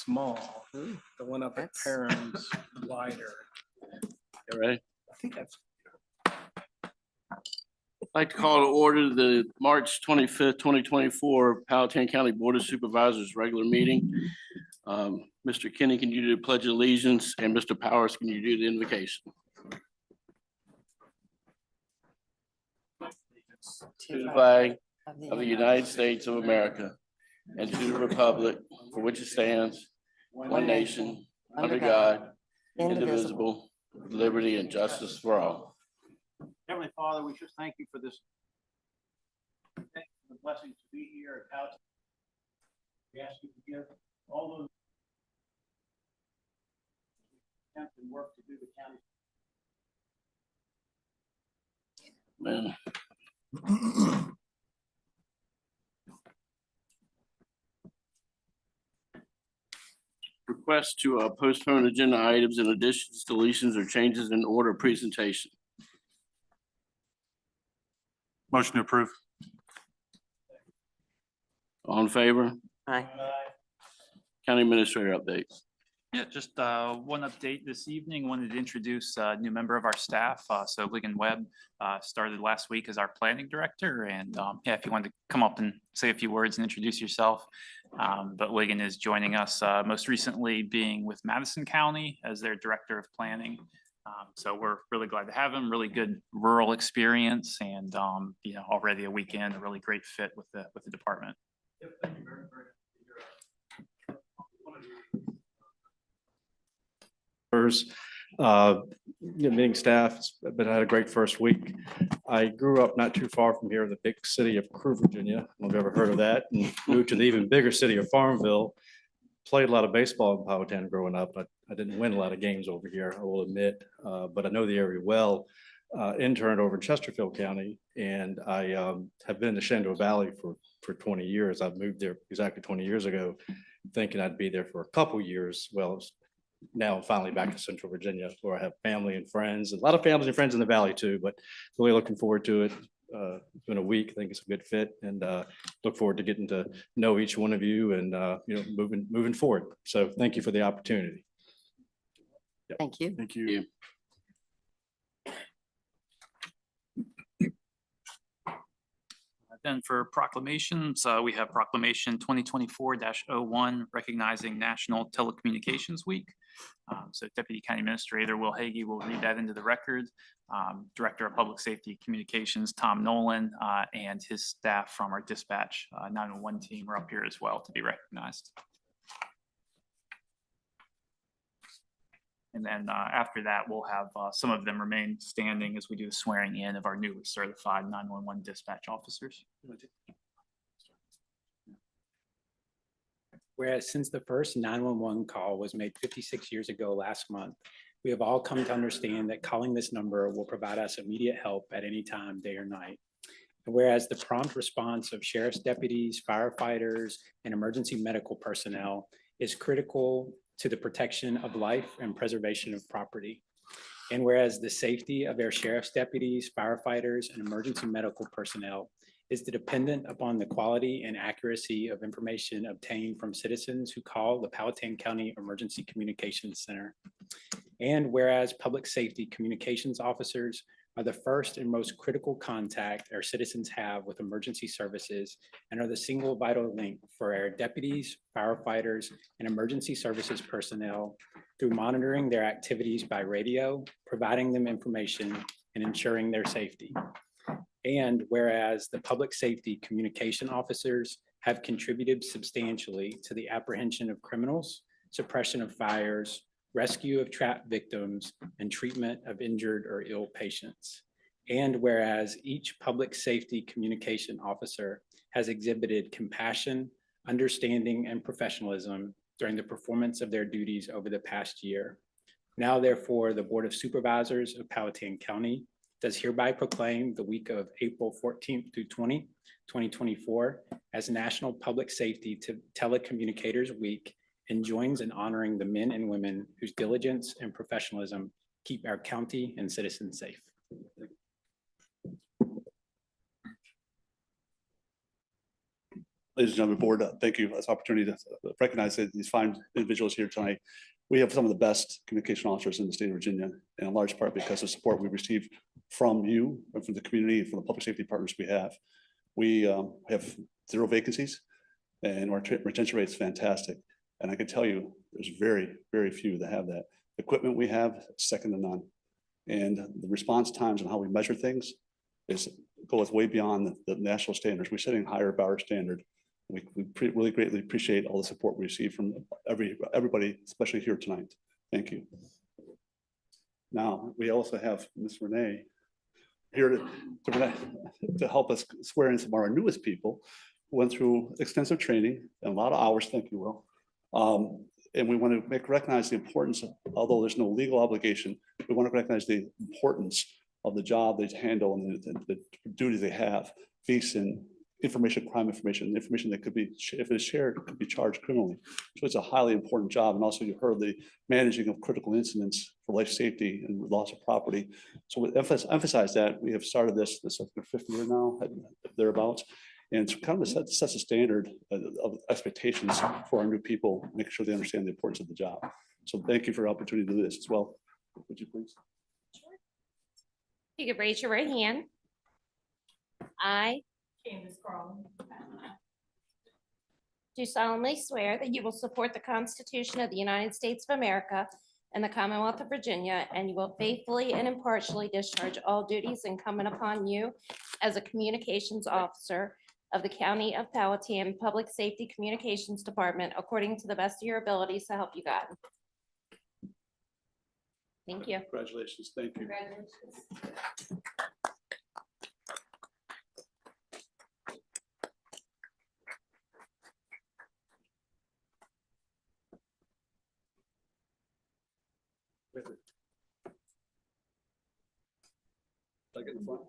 small. The one up at Perham's wider. You ready? I think that's. I'd like to call to order the March 25th, 2024 Powhatan County Board of Supervisors regular meeting. Mr. Kenny, can you do the Pledge of Allegiance? And Mr. Powers, can you do the invocation? To the flag of the United States of America and to the republic for which it stands, one nation, under God, indivisible, with liberty and justice for all. Heavenly Father, we just thank you for this. Thank you for the blessing to be here at Powhatan. We ask you to give all those attempt and work to do the county. Amen. Request to postpone agenda items in additions, deletions, or changes in order of presentation. Motion to approve. All in favor? Aye. County Administrator updates. Yeah, just one update this evening. Wanted to introduce a new member of our staff. So Ligon Webb started last week as our planning director. And yeah, if you wanted to come up and say a few words and introduce yourself. But Ligon is joining us most recently being with Madison County as their director of planning. So we're really glad to have him. Really good rural experience, and you know, already a weekend, a really great fit with the department. Yep, thank you very much. Meeting staff, but I had a great first week. I grew up not too far from here in the big city of Crewe, Virginia. I don't know if you've ever heard of that, and moved to the even bigger city of Farmville. Played a lot of baseball in Powhatan growing up, but I didn't win a lot of games over here, I will admit, but I know the area well. Interned over in Chesterfield County, and I have been in the Shenandoah Valley for 20 years. I've moved there exactly 20 years ago, thinking I'd be there for a couple years. Well, now I'm finally back to Central Virginia, where I have family and friends, a lot of families and friends in the Valley too, but really looking forward to it. It's been a week. I think it's a good fit, and look forward to getting to know each one of you and you know, moving forward. So thank you for the opportunity. Yep. Thank you. Thank you. Then for proclamations, we have Proclamation 2024-01 recognizing National Telecommunications Week. So Deputy County Administrator Will Hagee will read that into the record. Director of Public Safety Communications Tom Nolan and his staff from our dispatch 911 team are up here as well to be recognized. And then after that, we'll have some of them remain standing as we do the swearing in of our newly certified 911 dispatch officers. Whereas since the first 911 call was made 56 years ago last month, we have all come to understand that calling this number will provide us immediate help at any time, day or night. And whereas the prompt response of sheriff's deputies, firefighters, and emergency medical personnel is critical to the protection of life and preservation of property. And whereas the safety of our sheriff's deputies, firefighters, and emergency medical personnel is dependent upon the quality and accuracy of information obtained from citizens who call the Powhatan County Emergency Communications Center. And whereas public safety communications officers are the first and most critical contact our citizens have with emergency services and are the single vital link for our deputies, firefighters, and emergency services personnel through monitoring their activities by radio, providing them information, and ensuring their safety. And whereas the public safety communication officers have contributed substantially to the apprehension of criminals, suppression of fires, rescue of trapped victims, and treatment of injured or ill patients. And whereas each public safety communication officer has exhibited compassion, understanding, and professionalism during the performance of their duties over the past year. Now, therefore, the Board of Supervisors of Powhatan County does hereby proclaim the week of April 14th through 2024 as National Public Safety Telecommunicators Week, and joins in honoring the men and women whose diligence and professionalism keep our county and citizens safe. Ladies and gentlemen, board, thank you for this opportunity to recognize that these fine individuals here tonight. We have some of the best communication officers in the state of Virginia, and in large part because of support we receive from you and from the community and from the public safety partners we have. We have 0 vacancies and our retention rate is fantastic. And I can tell you, there's very, very few that have that. The equipment we have, second to none. And the response times and how we measure things goes way beyond the national standards. We're setting higher bar standard. We really greatly appreciate all the support we receive from everybody, especially here tonight. Thank you. Now, we also have Ms. Renee here to help us swear in some of our newest people who went through extensive training and a lot of hours, thank you, Will. And we want to recognize the importance, although there's no legal obligation, we want to recognize the importance of the job they handle and the duties they have, facing information, crime information that could be, if it's shared, could be charged criminally. So it's a highly important job. And also you heard the managing of critical incidents for life safety and loss of property. So we emphasize that. We have started this is the 5th year now, thereabouts. And it's kind of sets a standard of expectations for our new people, making sure they understand the importance of the job. So thank you for the opportunity to do this as well. Would you please? You could raise your right hand. I, Candace Crawley, do solemnly swear that you will support the Constitution of the United States of America and the Commonwealth of Virginia, and you will faithfully and impartially discharge all duties incumbent upon you as a communications officer of the County of Powhatan Public Safety Communications Department according to the best of your abilities, so help you God. Thank you. Congratulations. Thank you. Congratulations. Like in the front.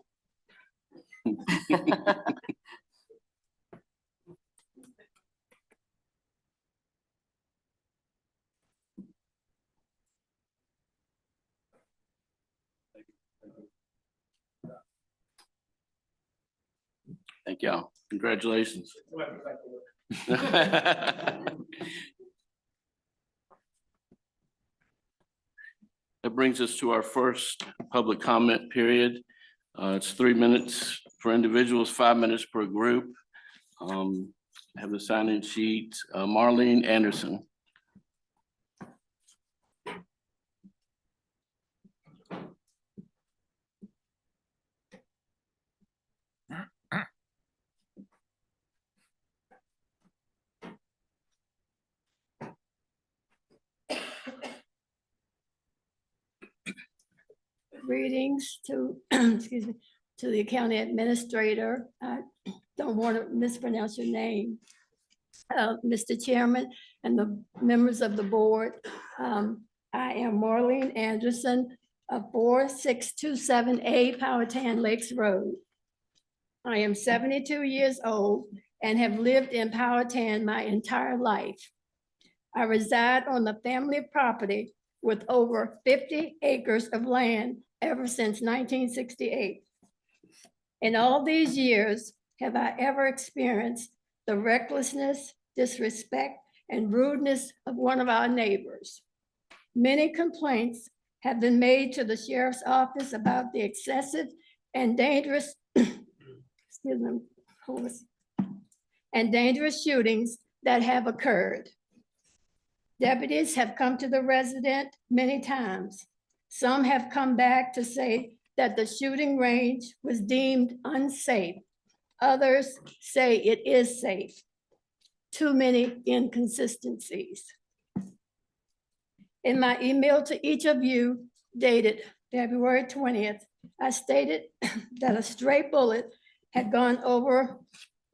Thank y'all. Congratulations. That brings us to our first public comment period. It's 3 minutes for individuals, 5 minutes per group. Have the sign-in sheet, Marlene Anderson. Greetings to, excuse me, to the county administrator. I don't want to mispronounce your name. Mr. Chairman and the members of the board. I am Marlene Anderson of 4627A Powhatan Lakes Road. I am 72 years old and have lived in Powhatan my entire life. I reside on the family property with over 50 acres of land ever since 1968. In all these years, have I ever experienced the recklessness, disrespect, and rudeness of one of our neighbors? Many complaints have been made to the sheriff's office about the excessive and dangerous, excuse me, and dangerous shootings that have occurred. Deputies have come to the resident many times. Some have come back to say that the shooting range was deemed unsafe. Others say it is safe. Too many inconsistencies. In my email to each of you dated February 20th, I stated that a stray bullet had gone over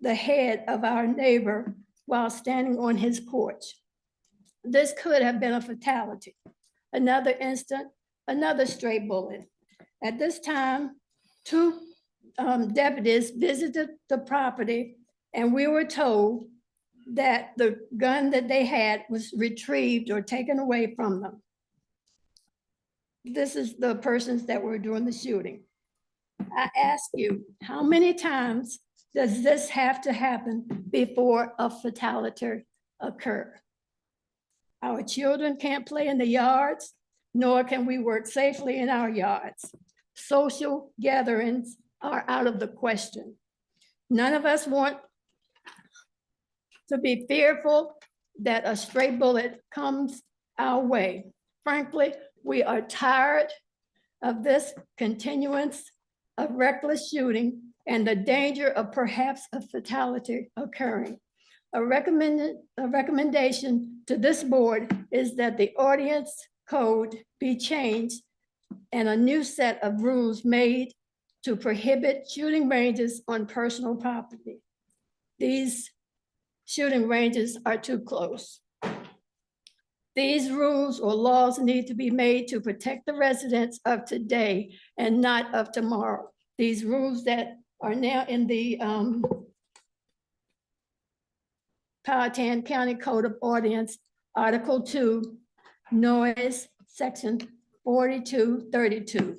the head of our neighbor while standing on his porch. This could have been a fatality. Another instant, another stray bullet. At this time, two deputies visited the property and we were told that the gun that they had was retrieved or taken away from them. This is the persons that were doing the shooting. I ask you, how many times does this have to happen before a fatality occur? Our children can't play in the yards, nor can we work safely in our yards. Social gatherings are out of the question. None of us want to be fearful that a stray bullet comes our way. Frankly, we are tired of this continuance of reckless shooting and the danger of perhaps a fatality occurring. A recommendation to this board is that the ordinance code be changed and a new set of rules made to prohibit shooting ranges on personal property. These shooting ranges are too close. These rules or laws need to be made to protect the residents of today and not of tomorrow. These rules that are now in the Powhatan County Code of Ordinance, Article 2, Noise, Section 4232.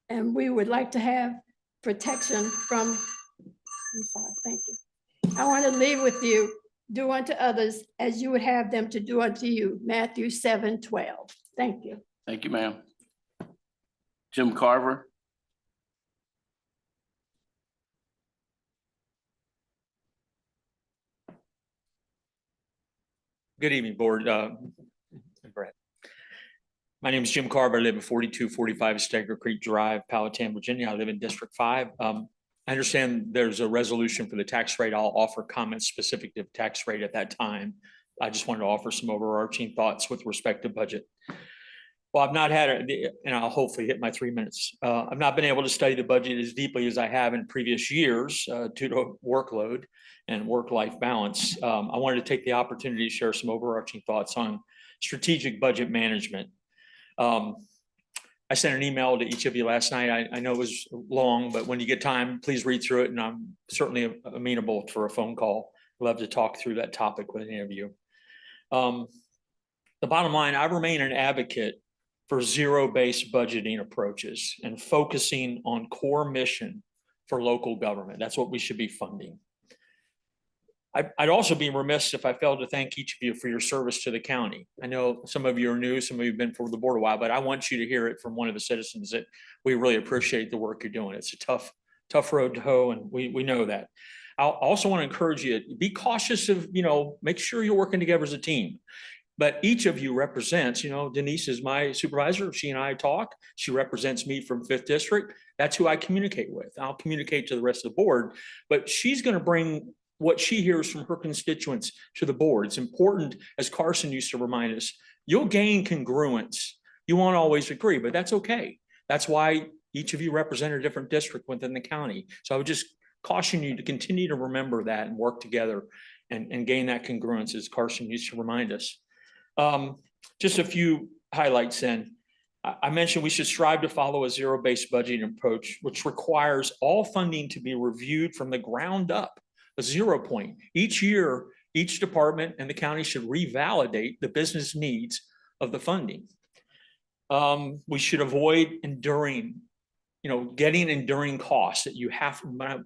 And we would like to have protection from, I'm sorry, thank you. I want to leave with you, do unto others as you would have them to do unto you, Matthew 7:12. Thank you. Thank you, ma'am. Jim Carver. Good evening, Board. Brett. My name is Jim Carver. I live at 4245 Steger Creek Drive, Powhatan, Virginia. I live in District 5. I understand there's a resolution for the tax rate. I'll offer comments specific to tax rate at that time. I just wanted to offer some overarching thoughts with respect to budget. Well, I've not had, and I'll hopefully hit my 3 minutes. I've not been able to study the budget as deeply as I have in previous years due to workload and work-life balance. I wanted to take the opportunity to share some overarching thoughts on strategic budget management. I sent an email to each of you last night. I know it was long, but when you get time, please read through it. And I'm certainly amenable for a phone call. I'd love to talk through that topic with any of you. The bottom line, I remain an advocate for zero-based budgeting approaches and focusing on core mission for local government. That's what we should be funding. I'd also be remiss if I failed to thank each of you for your service to the county. I know some of you are new, some of you have been for the board a while, but I want you to hear it from one of the citizens that we really appreciate the work you're doing. It's a tough road to hoe, and we know that. I also want to encourage you to be cautious of, make sure you're working together as a team. But each of you represents, Denise is my supervisor. She and I talk. She represents me from 5th District. That's who I communicate with. I'll communicate to the rest of the board, but she's going to bring what she hears from her constituents to the board. It's important, as Carson used to remind us, you'll gain congruence. You won't always agree, but that's okay. That's why each of you represent a different district within the county. So I would just caution you to continue to remember that and work together and gain that congruence, as Carson used to remind us. Just a few highlights then. I mentioned we should strive to follow a zero-based budgeting approach, which requires all funding to be reviewed from the ground up. A 0 point. Each year, each department and the county should revalidate the business needs of the funding. We should avoid getting enduring costs that you have.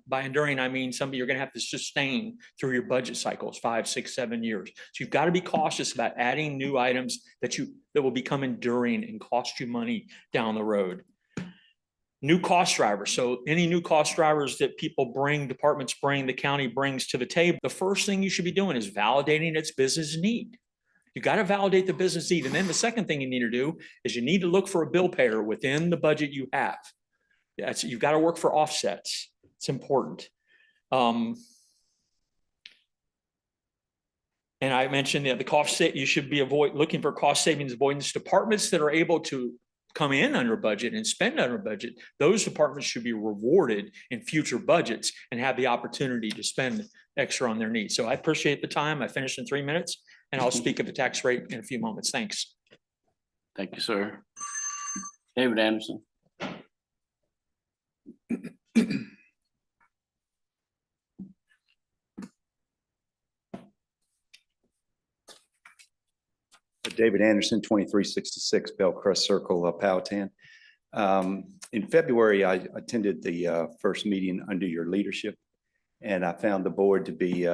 By enduring, I mean something you're going to have to sustain through your budget cycles, 5, 6, 7 years. So you've got to be cautious about adding new items that will become enduring and cost you money down the road. New cost drivers. So any new cost drivers that people bring, departments bring, the county brings to the table, the first thing you should be doing is validating its business need. You got to validate the business need. And then the second thing you need to do is you need to look for a bill payer within the budget you have. You've got to work for offsets. It's important. And I mentioned that the cost you should be looking for cost savings avoidance. Departments that are able to come in under budget and spend under budget, those departments should be rewarded in future budgets and have the opportunity to spend extra on their needs. So I appreciate the time. I finished in 3 minutes, and I'll speak of the tax rate in a few moments. Thanks. Thank you, sir. David Anderson. David Anderson, 2366 Bellcrest Circle, Powhatan. In February, I attended the first meeting under your leadership, and I found the board to be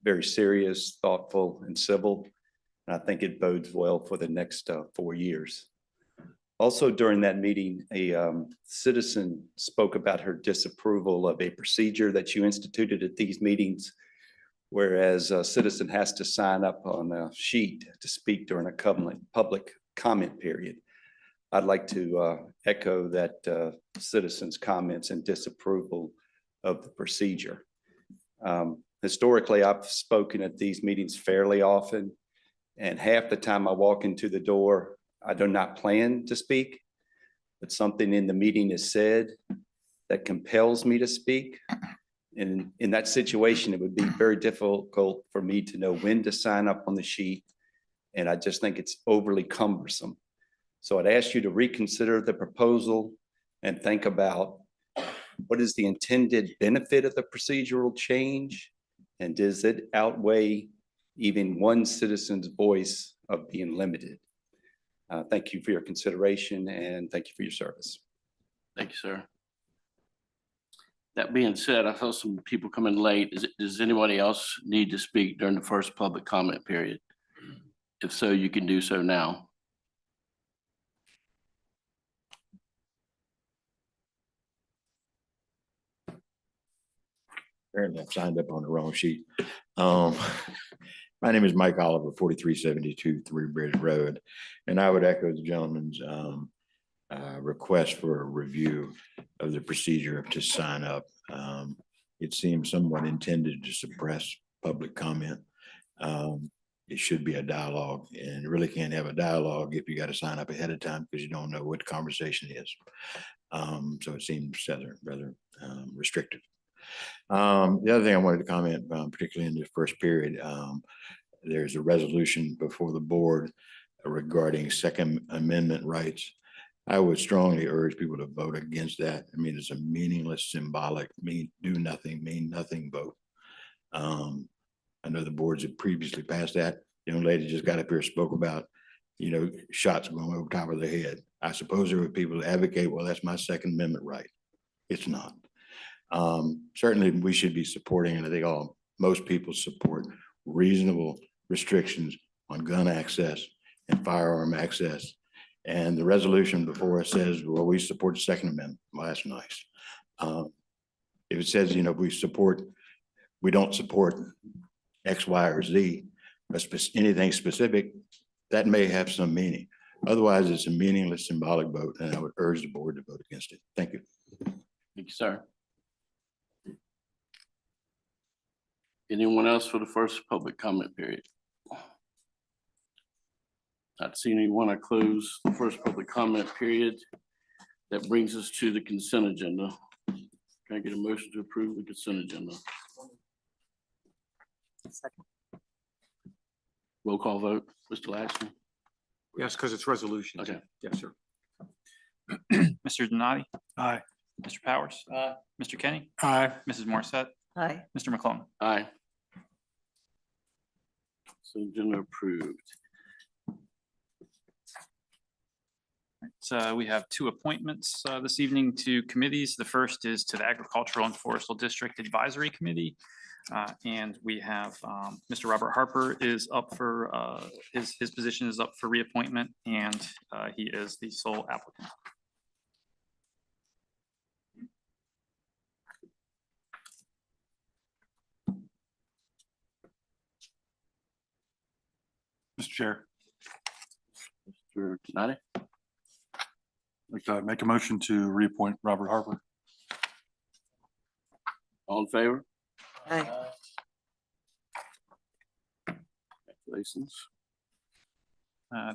very serious, thoughtful, and civil. And I think it bodes well for the next 4 years. Also, during that meeting, a citizen spoke about her disapproval of a procedure that you instituted at these meetings, whereas a citizen has to sign up on a sheet to speak during a public comment period. I'd like to echo that citizens' comments and disapproval of the procedure. Historically, I've spoken at these meetings fairly often, and half the time I walk into the door, I do not plan to speak, but something in the meeting is said that compels me to speak. And in that situation, it would be very difficult for me to know when to sign up on the sheet. And I just think it's overly cumbersome. So I'd ask you to reconsider the proposal and think about what is the intended benefit of the procedural change? And does it outweigh even one citizen's voice of being limited? Thank you for your consideration and thank you for your service. Thank you, sir. That being said, I saw some people come in late. Does anybody else need to speak during the first public comment period? If so, you can do so now. Apparently I've signed up on the wrong sheet. My name is Mike Oliver, 4372 Three Bridge Road, and I would echo the gentleman's request for a review of the procedure to sign up. It seems somewhat intended to suppress public comment. It should be a dialogue, and you really can't have a dialogue if you got to sign up ahead of time because you don't know what the conversation is. So it seems rather restrictive. The other thing I wanted to comment, particularly in the first period, there's a resolution before the board regarding Second Amendment rights. I would strongly urge people to vote against that. I mean, it's a meaningless, symbolic, mean nothing vote. I know the boards have previously passed that. The young lady just got up here and spoke about, shots going over top of their head. I suppose there were people that advocate, well, that's my Second Amendment right. It's not. Certainly we should be supporting, and I think most people support reasonable restrictions on gun access and firearm access. And the resolution before us says, well, we support the Second Amendment. Well, that's nice. If it says, we don't support X, Y, or Z, anything specific, that may have some meaning. Otherwise, it's a meaningless symbolic vote, and I would urge the board to vote against it. Thank you. Thank you, sir. Anyone else for the first public comment period? Not seeing anyone. I close the first public comment period. That brings us to the consent agenda. Can I get a motion to approve the consent agenda? Second. Roll call vote, Mr. Lashley. Yes, because it's resolution. Okay. Yes, sir. Mr. Donati, Aye. Mr. Powers, Mr. Kenny, Aye. Mrs. Morissette, Aye. Mr. McClung. Aye. So agenda approved. So we have two appointments this evening to committees. The first is to the Agricultural and Forestal District Advisory Committee. And we have Mr. Robert Harper is up for, his position is up for reappointment, and he is the sole applicant. Mr. Chair, Mr. Donati. I'd like to make a motion to reappoint Robert Harper. All in favor? Aye. Congratulations.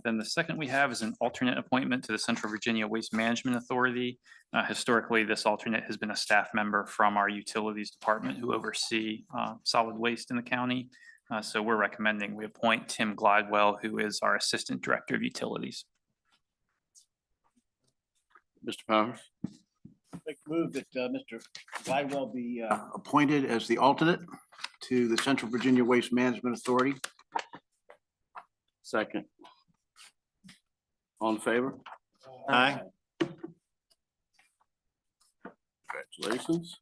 Then the second we have is an alternate appointment to the Central Virginia Waste Management Authority. Historically, this alternate has been a staff member from our utilities department who oversee solid waste in the county. So we're recommending we appoint Tim Glidewell, who is our Assistant Director of Utilities. Mr. Powers. Make a move that Mr. Glidewell be appointed as the alternate to the Central Virginia Waste Management Authority. Second. All in favor? Aye. Congratulations.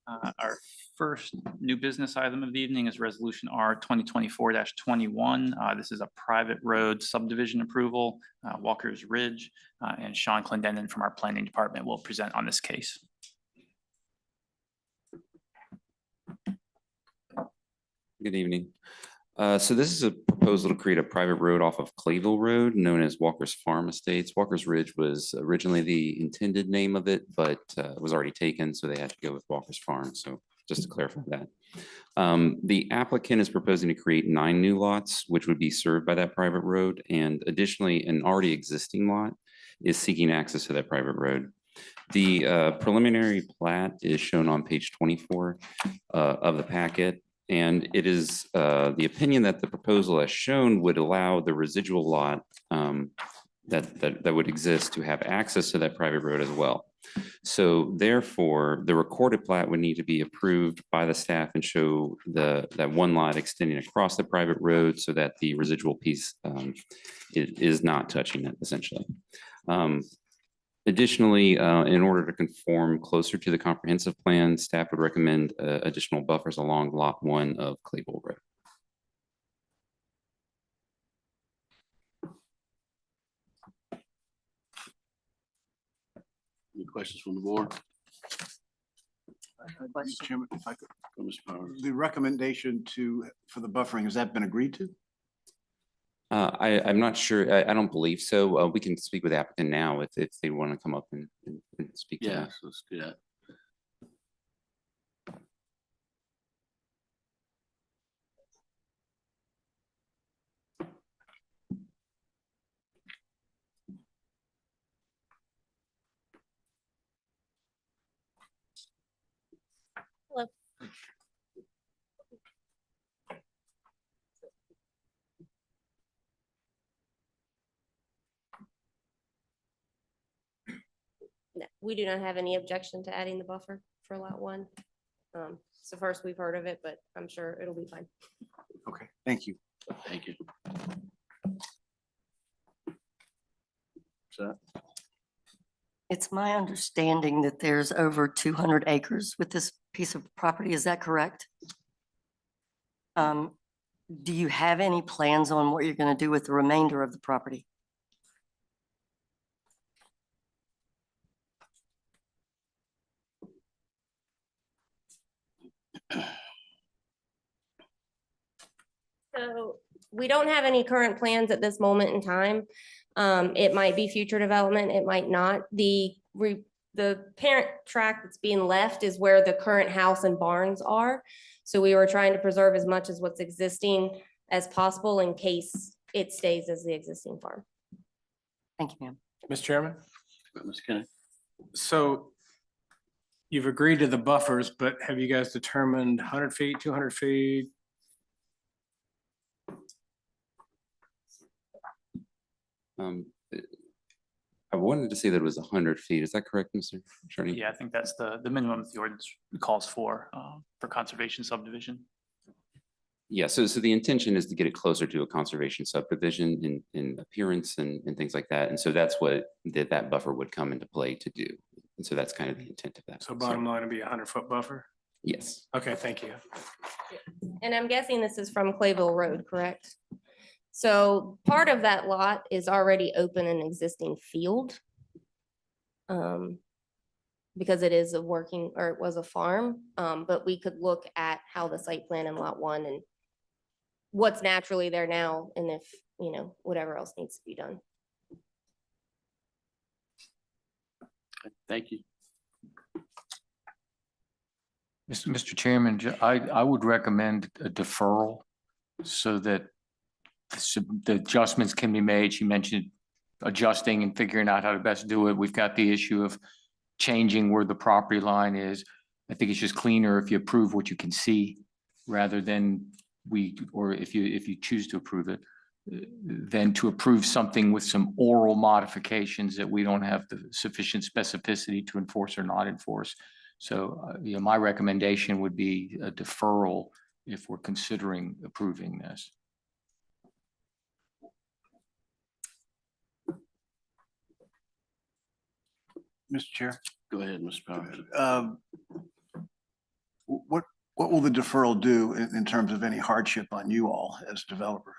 Our first new business item of the evening is Resolution R 2024-21. This is a private road subdivision approval, Walker's Ridge, and Sean Clendenin from our planning department will present on this case. Good evening. So this is a proposal to create a private road off of Clayville Road, known as Walker's Farm Estates. Walker's Ridge was originally the intended name of it, but it was already taken, so they had to go with Walker's Farm. So just to clarify that. The applicant is proposing to create 9 new lots, which would be served by that private road. And additionally, an already existing lot is seeking access to that private road. The preliminary plat is shown on page 24 of the packet. And it is the opinion that the proposal as shown would allow the residual lot that would exist to have access to that private road as well. So therefore, the recorded plat would need to be approved by the staff and show that one lot extending across the private road so that the residual piece is not touching it essentially. Additionally, in order to conform closer to the comprehensive plan, staff would recommend additional buffers along Lot 1 of Clayville Road. Any questions from the board? Mr. Chairman, if I could, Mr. Powers? the recommendation for the buffering, has that been agreed to? I'm not sure. I don't believe so. We can speak with the applicant now if they want to come up and speak to that. Yes, let's do that. Hello. No, we do not have any objection to adding the buffer for lot 1. It's the first we've heard of it, but I'm sure it'll be fine. Okay, thank you. Thank you. It's my understanding that there's over 200 acres with this piece of property. Is that correct? Do you have any plans on what you're going to do with the remainder of the property? So we don't have any current plans at this moment in time. It might be future development, it might not. The parent tract that's being left is where the current house and barns are. So we were trying to preserve as much as what's existing as possible in case it stays as the existing farm. Thank you, ma'am. Mr. Chairman, Mr. Kennedy? so you've agreed to the buffers, but have you guys determined 100 feet, 200 feet? I wanted to say that it was 100 feet. Is that correct, Mr. Attorney? Yeah, I think that's the minimum the ordinance calls for conservation subdivision. Yeah, so the intention is to get it closer to a conservation subdivision in appearance and things like that. And so that's what that buffer would come into play to do. And so that's kind of the intent of that. So bottom line would be 100-foot buffer? Yes. Okay, thank you. And I'm guessing this is from Clayville Road, correct? So part of that lot is already open and existing field. Because it is a working, or it was a farm, but we could look at how the site plan in lot 1 and what's naturally there now, and if, whatever else needs to be done. Thank you. Mr. Chairman, I would recommend a deferral so that the adjustments can be made. She mentioned adjusting and figuring out how to best do it. We've got the issue of changing where the property line is. I think it's just cleaner if you approve what you can see rather than or if you choose to approve it, than to approve something with some oral modifications that we don't have the sufficient specificity to enforce or not enforce. So my recommendation would be a deferral if we're considering approving this. Mr. Chair, Go ahead, Mr. Powers. what will the deferral do in terms of any hardship on you all as developer?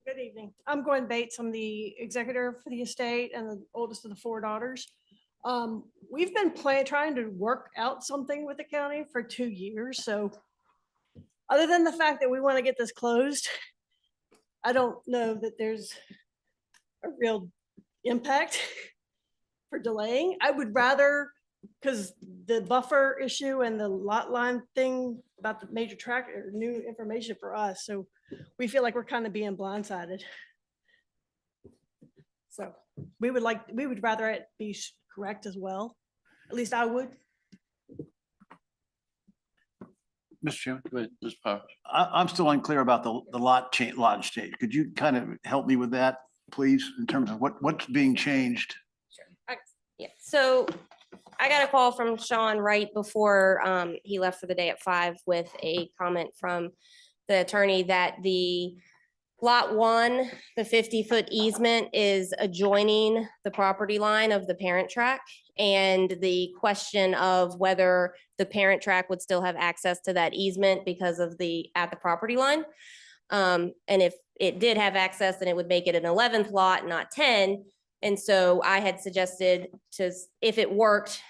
Good evening. I'm Gwen Bates. I'm the executor for the estate and the oldest of the 4 daughters. We've been trying to work out something with the county for 2 years. So other than the fact that we want to get this closed, I don't know that there's a real impact for delaying. I would rather, because the buffer issue and the lot line thing about the major track are new information for us. So we feel like we're kind of being blindsided. So we would rather it be correct as well. At least I would. Mr. Chairman, Go ahead, Mr. Powers. I'm still unclear about the lot change. Could you kind of help me with that, please, in terms of what's being changed? Yeah, so I got a call from Sean right before he left for the day at 5 with a comment from the attorney that the lot 1, the 50-foot easement is adjoining the property line of the parent track. And the question of whether the parent track would still have access to that easement because of at the property line. And if it did have access, then it would make it an 11th lot, not 10. And so I had suggested if it worked,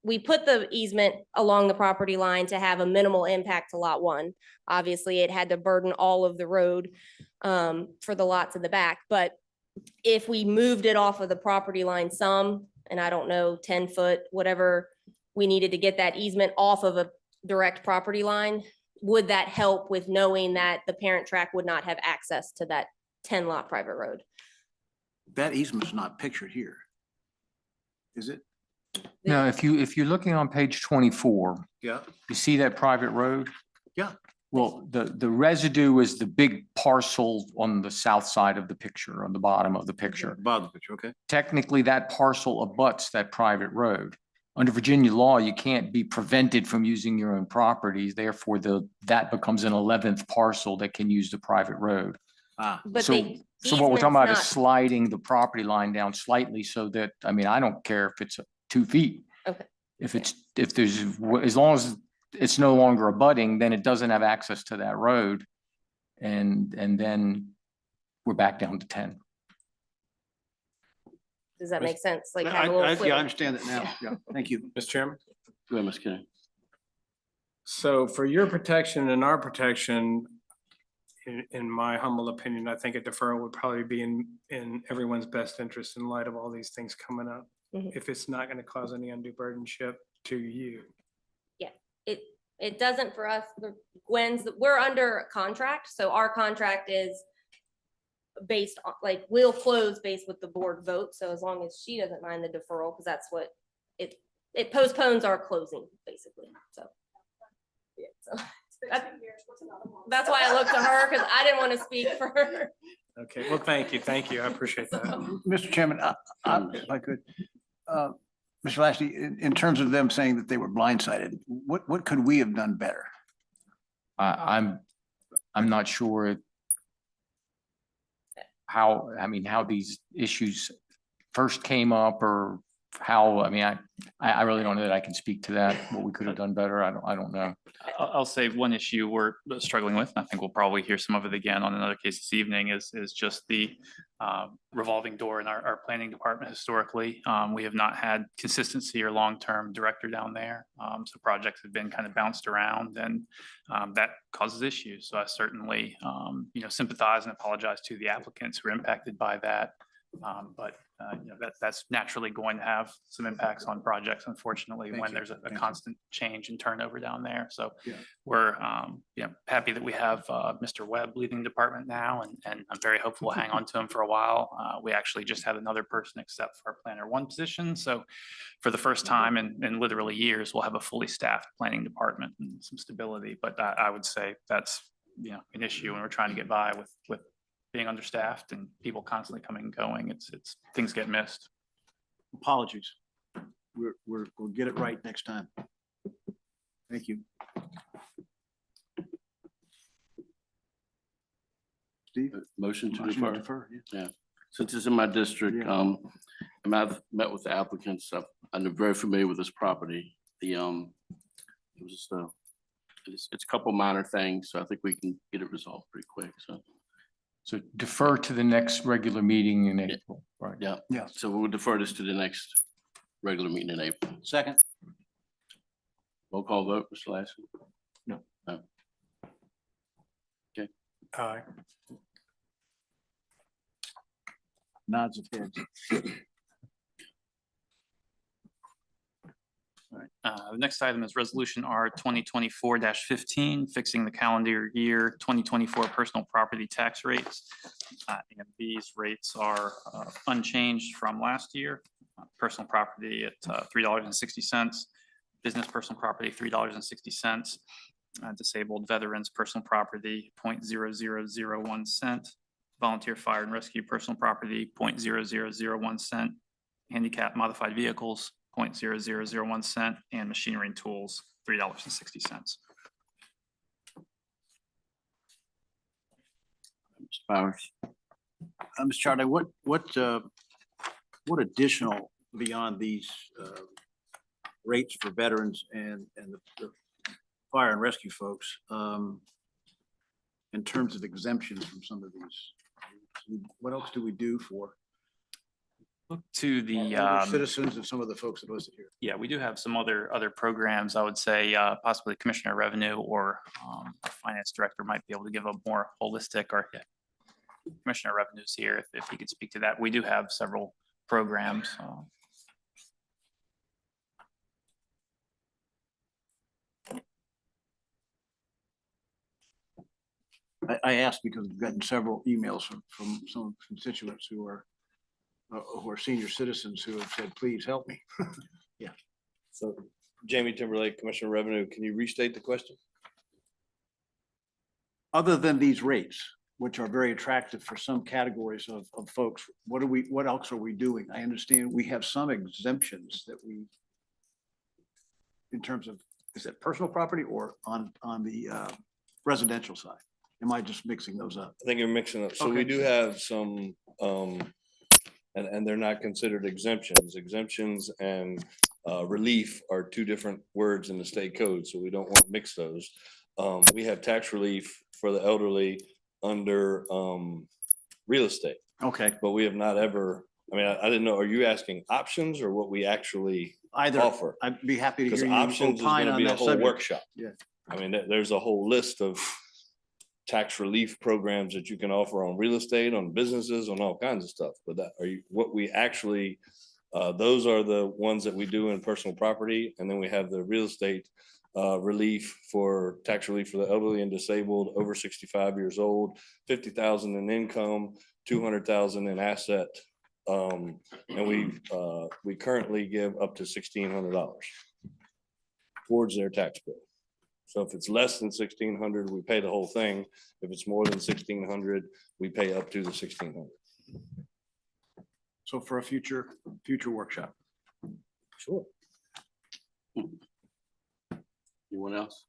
we put the easement along the property line to have a minimal impact to lot 1. Obviously, it had to burden all of the road for the lots in the back. But if we moved it off of the property line some, and I don't know, 10 foot, whatever we needed to get that easement off of a direct property line, would that help with knowing that the parent track would not have access to that 10 lot private road? That easement's not pictured here. Is it? Now, if you're looking on page 24, Yeah. you see that private road? Yeah. Well, the residue is the big parcel on the south side of the picture, on the bottom of the picture. Bottom of the picture, okay. Technically, that parcel abuts that private road. Under Virginia law, you can't be prevented from using your own properties. Therefore, that becomes an 11th parcel that can use the private road. But So the what we're talking about is easement's sliding the property line down slightly so that, I mean, I don't care if it's 2 feet. Okay. If there's, as long as it's no longer abutting, then it doesn't have access to that road. And then we're back down to 10. Does that make sense? Like have a Yeah, little I fluid. understand that now. Yeah, thank you. Mr. Chairman? Go ahead, Ms. Kenny. So for your protection and our protection, in my humble opinion, I think a deferral would probably be in everyone's best interest in light of all these things coming up. If it's not going to cause any undue burdenship to you. Yeah, it doesn't for us. We're under contract, so our contract is based on, like, we'll close based with the board vote. So as long as she doesn't mind the deferral, because that's what it postpones our closing, basically. So yeah, so that's why I looked to her, because I didn't want to speak for her. Okay, well, thank you. I appreciate that. Mr. Chairman, if I could, Mr. Lashley, in terms of them saying that they were blindsided, what could we have done better? I'm not sure how these issues first came up or how, I really don't know that I can speak to that, what we could have done better. I don't know. I'll say one issue we're struggling with, and I think we'll probably hear some of it again on another case this evening, is just the revolving door in our planning department historically. We have not had consistency or long-term director down there. So projects have been kind of bounced around, and that causes issues. So I certainly sympathize and apologize to the applicants who are impacted by that. But that's naturally going to have some impacts on projects, unfortunately, Thank when you. there's a Thank you. constant change and turnover down there. So Yeah. we're, happy that we have Mr. Webb leading the department now, and I'm very hopeful we'll hang on to him for a while. We actually just had another person accept for our planner one position. So for the first time in literally years, we'll have a fully staffed planning department and some stability. But I would say that's, an issue when we're trying to get by with being understaffed and people constantly coming and going. It's things get missed. Apologies. We'll get it right next time. Thank you. Steve? Motion to Motion defer. Yeah, since it's in my district, and I've met with the applicants, I'm very familiar with this property. It was just it's a couple minor things, so I think we can get it resolved pretty quick, so. So defer to the next regular meeting in April, right? Yeah. Yeah. So we'll defer this to the next regular meeting in April. Second. Roll call vote, Mr. Lasky? No. No. Okay. Aye. Nods of heads. All right. The next item is Resolution R 2024-15, fixing the calendar year 2024 personal property tax rates. And these rates are unchanged from last year. Personal property at $3.60, business personal property $3.60, disabled veterans personal property 0.0001 cent, volunteer fire and rescue personal property 0.0001 cent, handicap modified vehicles 0.0001 cent, and machinery and tools $3.60. Mr. Powers? Mr. Charday, what additional beyond these rates for veterans and the fire and rescue folks in terms of exemptions from some of these? What else do we do for Look to the older citizens and some of the folks that listed here? yeah, we do have some other programs. I would say possibly Commissioner of Revenue or our Finance Director might be able to give a more holistic, or Commissioner of Revenue's here if he could speak to that. We do have several programs. I asked because we've gotten several emails from some constituents who are senior citizens who have said, please help me. Yeah. So Jamie Timberlake, Commissioner of Revenue, can you restate the question? Other than these rates, which are very attractive for some categories of folks, what else are we doing? I understand we have some exemptions that in terms of, is it personal property or on the residential side? Am I just mixing those up? I think you're mixing up. So Okay. we do have some, and they're not considered exemptions. Exemptions and relief are two different words in the state code, so we don't want to mix those. We have tax relief for the elderly under real estate. Okay. But we have not ever, I mean, I didn't know, are you asking options or what we actually Either. offer? I'd be happy to hear Because you options is opine gonna on be a that whole subject. workshop. Yeah. I mean, there's a whole list of tax relief programs that you can offer on real estate, on businesses, on all kinds of stuff. But what we actually, those are the ones that we do in personal property. And then we have the real estate relief for tax relief for the elderly and disabled over 65 years old, 50,000 in income, 200,000 in asset. And we currently give up to $1,600 towards their tax bill. So if it's less than 1,600, we pay the whole thing. If it's more than 1,600, we pay up to the 1,600. So for a future workshop. Sure. Anyone else?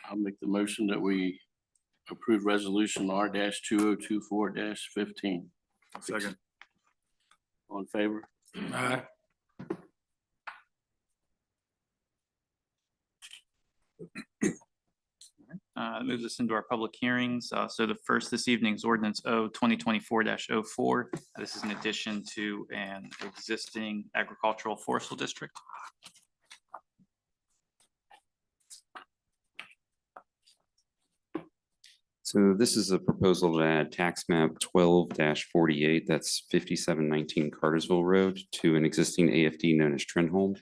I'll make the motion that we approve resolution R 2024-15. Second. All in favor? Aye. Moves us into our public hearings. So the first this evening is ordinance O 2024-04. This is in addition to an existing agricultural forestal district. So this is a proposal to add tax map 12-48, that's 5719 Cartersville Road, to an existing AFD known as Trenholm.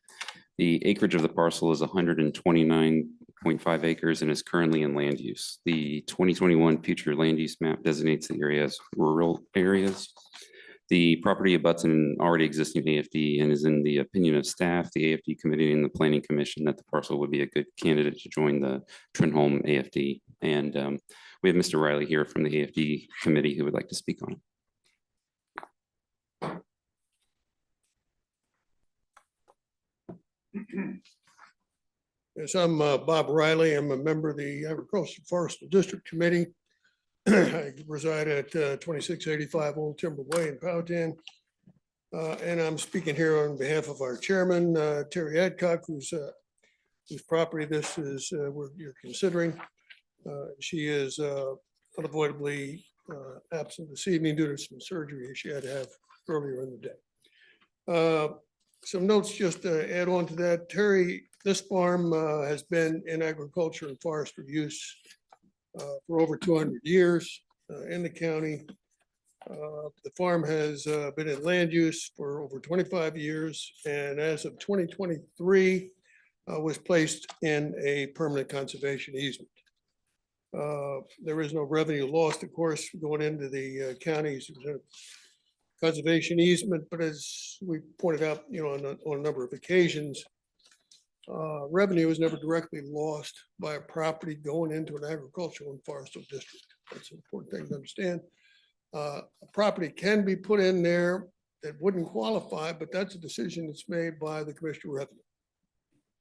The acreage of the parcel is 129.5 acres and is currently in land use. The 2021 future land use map designates the area as rural areas. The property abuts an already existing AFD and is in the opinion of staff, the AFD committee and the planning commission that the parcel would be a good candidate to join the Trenholm AFD. And we have Mr. Riley here from the AFD committee who would like to speak on it. Yes, I'm Bob Riley. I'm a member of the Agricultural Forestry District Committee. I reside at 2685 Old Timber Way in Powhatan. And I'm speaking here on behalf of our chairman, Terry Adcock, whose property this is, you're considering. She is unavoidably absent this evening due to some surgery she had to have earlier in the day. Some notes just to add on to that. Terry, this farm has been in agriculture and forestry use for over 200 years in the county. The farm has been in land use for over 25 years, and as of 2023, was placed in a permanent conservation easement. There is no revenue lost, of course, going into the county's conservation easement, but as we pointed out, on a number of occasions, revenue is never directly lost by a property going into an agricultural and forestal district. That's an important thing to understand. A property can be put in there that wouldn't qualify, but that's a decision that's made by the Commissioner of Revenue.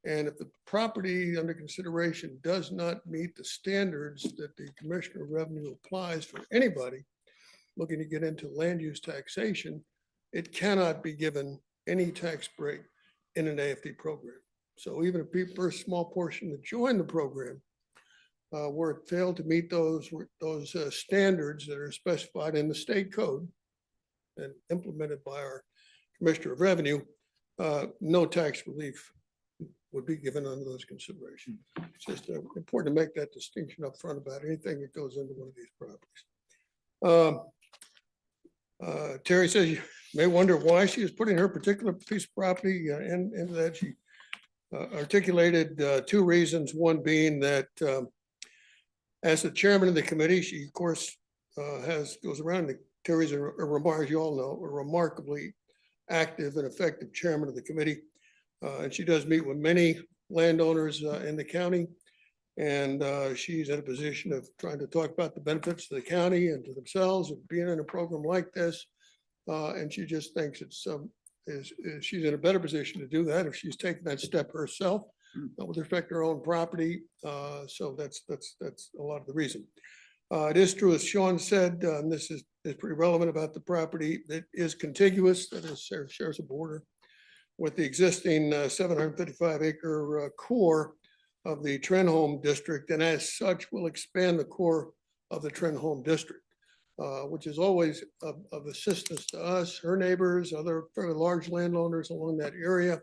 And if the property under consideration does not meet the standards that the Commissioner of Revenue applies for anybody looking to get into land use taxation, it cannot be given any tax break in an AFD program. So even if people, for a small portion that join the program, where it failed to meet those standards that are specified in the state code and implemented by our Commissioner of Revenue, no tax relief would be given under those considerations. It's just important to make that distinction up front about anything that goes into one of these properties. Terry says you may wonder why she is putting her particular piece of property into that. She articulated two reasons, one being that as the chairman of the committee, she of course goes around. Terry's a remark, you all know, a remarkably active and effective chairman of the committee. And she does meet with many landowners in the county. And she's in a position of trying to talk about the benefits to the county and to themselves of being in a program like this. And she just thinks she's in a better position to do that if she's taken that step herself with respect to her own property. So that's a lot of the reason. It is true, as Sean said, this is pretty relevant about the property. It is contiguous, that is, shares a border with the existing 755 acre core of the Trenholm district, and as such will expand the core of the Trenholm district, which is always of assistance to us, her neighbors, other fairly large landowners along that area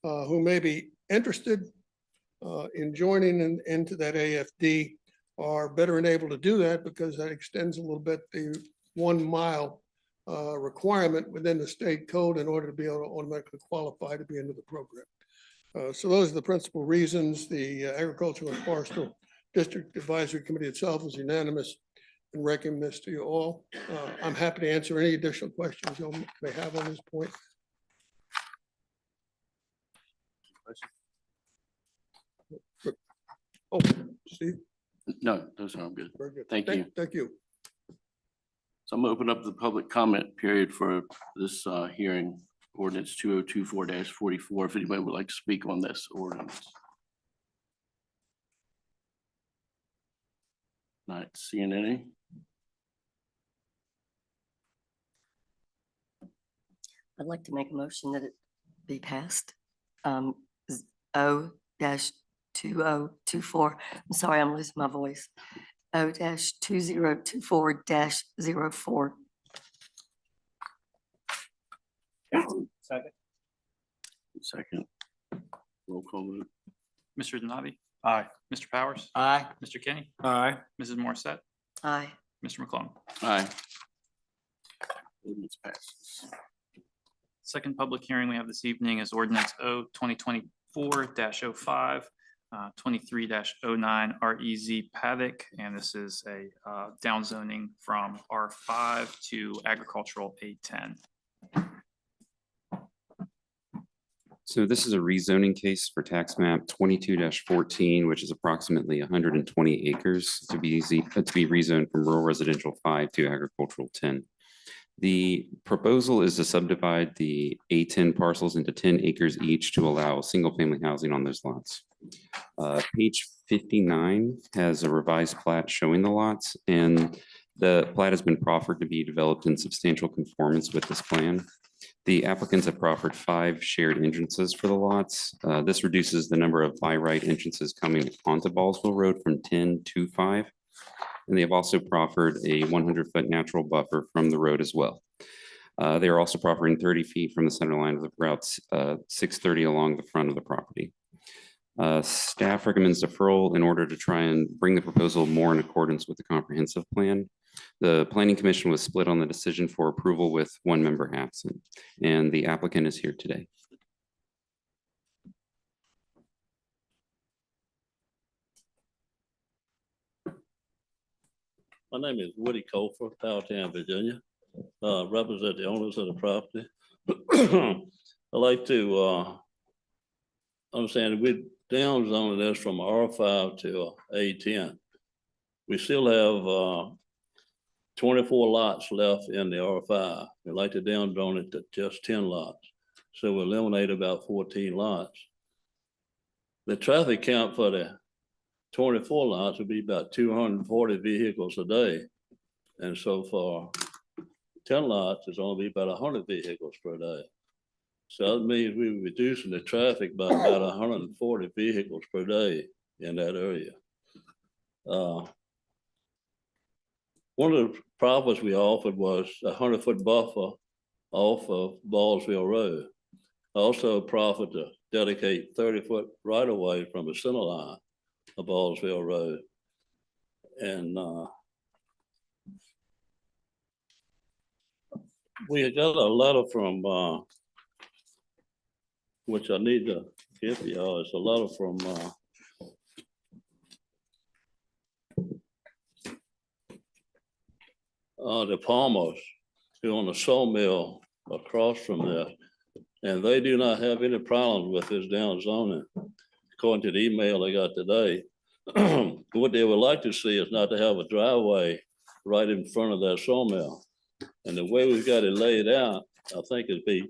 who may be interested in joining into that AFD are better enabled to do that because that extends a little bit the 1 mile requirement within the state code in order to be able to automatically qualify to be into the program. So those are the principal reasons. The Agricultural and Forestal District Advisory Committee itself is unanimous in recommending this to you all. I'm happy to answer any additional questions you may have on this point. Oh, Steve? No, those are good. Very good. Thank you. Thank you. So I'm gonna open up the public comment period for this hearing, ordinance 2024-44, if anybody would like to speak on this ordinance. Not seeing any. I'd like to make a motion that it be passed. O-2024, I'm sorry, I'm losing my voice. O-2024-04. Second. Roll call vote. Mr. Donati? Aye. Mr. Powers? Aye. Mr. Kenny? Aye. Mrs. Morissette? Aye. Mr. McClung. Aye. Ordinance passes. Second public hearing we have this evening is ordinance 2024-05, 23-09 REZ Paddock, and this is a downzoning from R5 to agricultural A10. So this is a rezoning case for tax map 22-14, which is approximately 120 acres to be rezoned from rural residential 5 to agricultural 10. The proposal is to subdivide the A10 parcels into 10 acres each to allow single-family housing on those lots. Page 59 has a revised plat showing the lots, and the plat has been proffered to be developed in substantial conformance with this plan. The applicants have proffered 5 shared entrances for the lots. This reduces the number of by right entrances coming onto Ballsville Road from 10 to 5. And they have also proffered a 100-foot natural buffer from the road as well. They are also proffering 30 feet from the center line of the Route 630 along the front of the property. Staff recommends deferral in order to try and bring the proposal more in accordance with the comprehensive plan. The Planning Commission was split on the decision for approval with 1 member absent, and the applicant is here today. My name is Woody Colfer, Powhatan, Virginia. Represent the owners of the property. I'd like to understand we downzoned this from R5 to A10. We still have 24 lots left in the R5. We'd like to downzone it to just 10 lots. So we eliminate about 14 lots. The traffic count for the 24 lots would be about 240 vehicles a day. And so for 10 lots, it's only be about 100 vehicles per day. So that means we're reducing the traffic by about 140 vehicles per day in that area. One of the problems we offered was a 100-foot buffer off of Ballsville Road. Also proffered to dedicate 30-foot right away from the center line of Ballsville Road. And we got a letter from, which I need to give y'all, it's a letter from the Palmers, who own a sawmill across from there. And they do not have any problems with this downzoning, according to the email I got today. What they would like to see is not to have a driveway right in front of that sawmill. And the way we've got it laid out, I think it'd be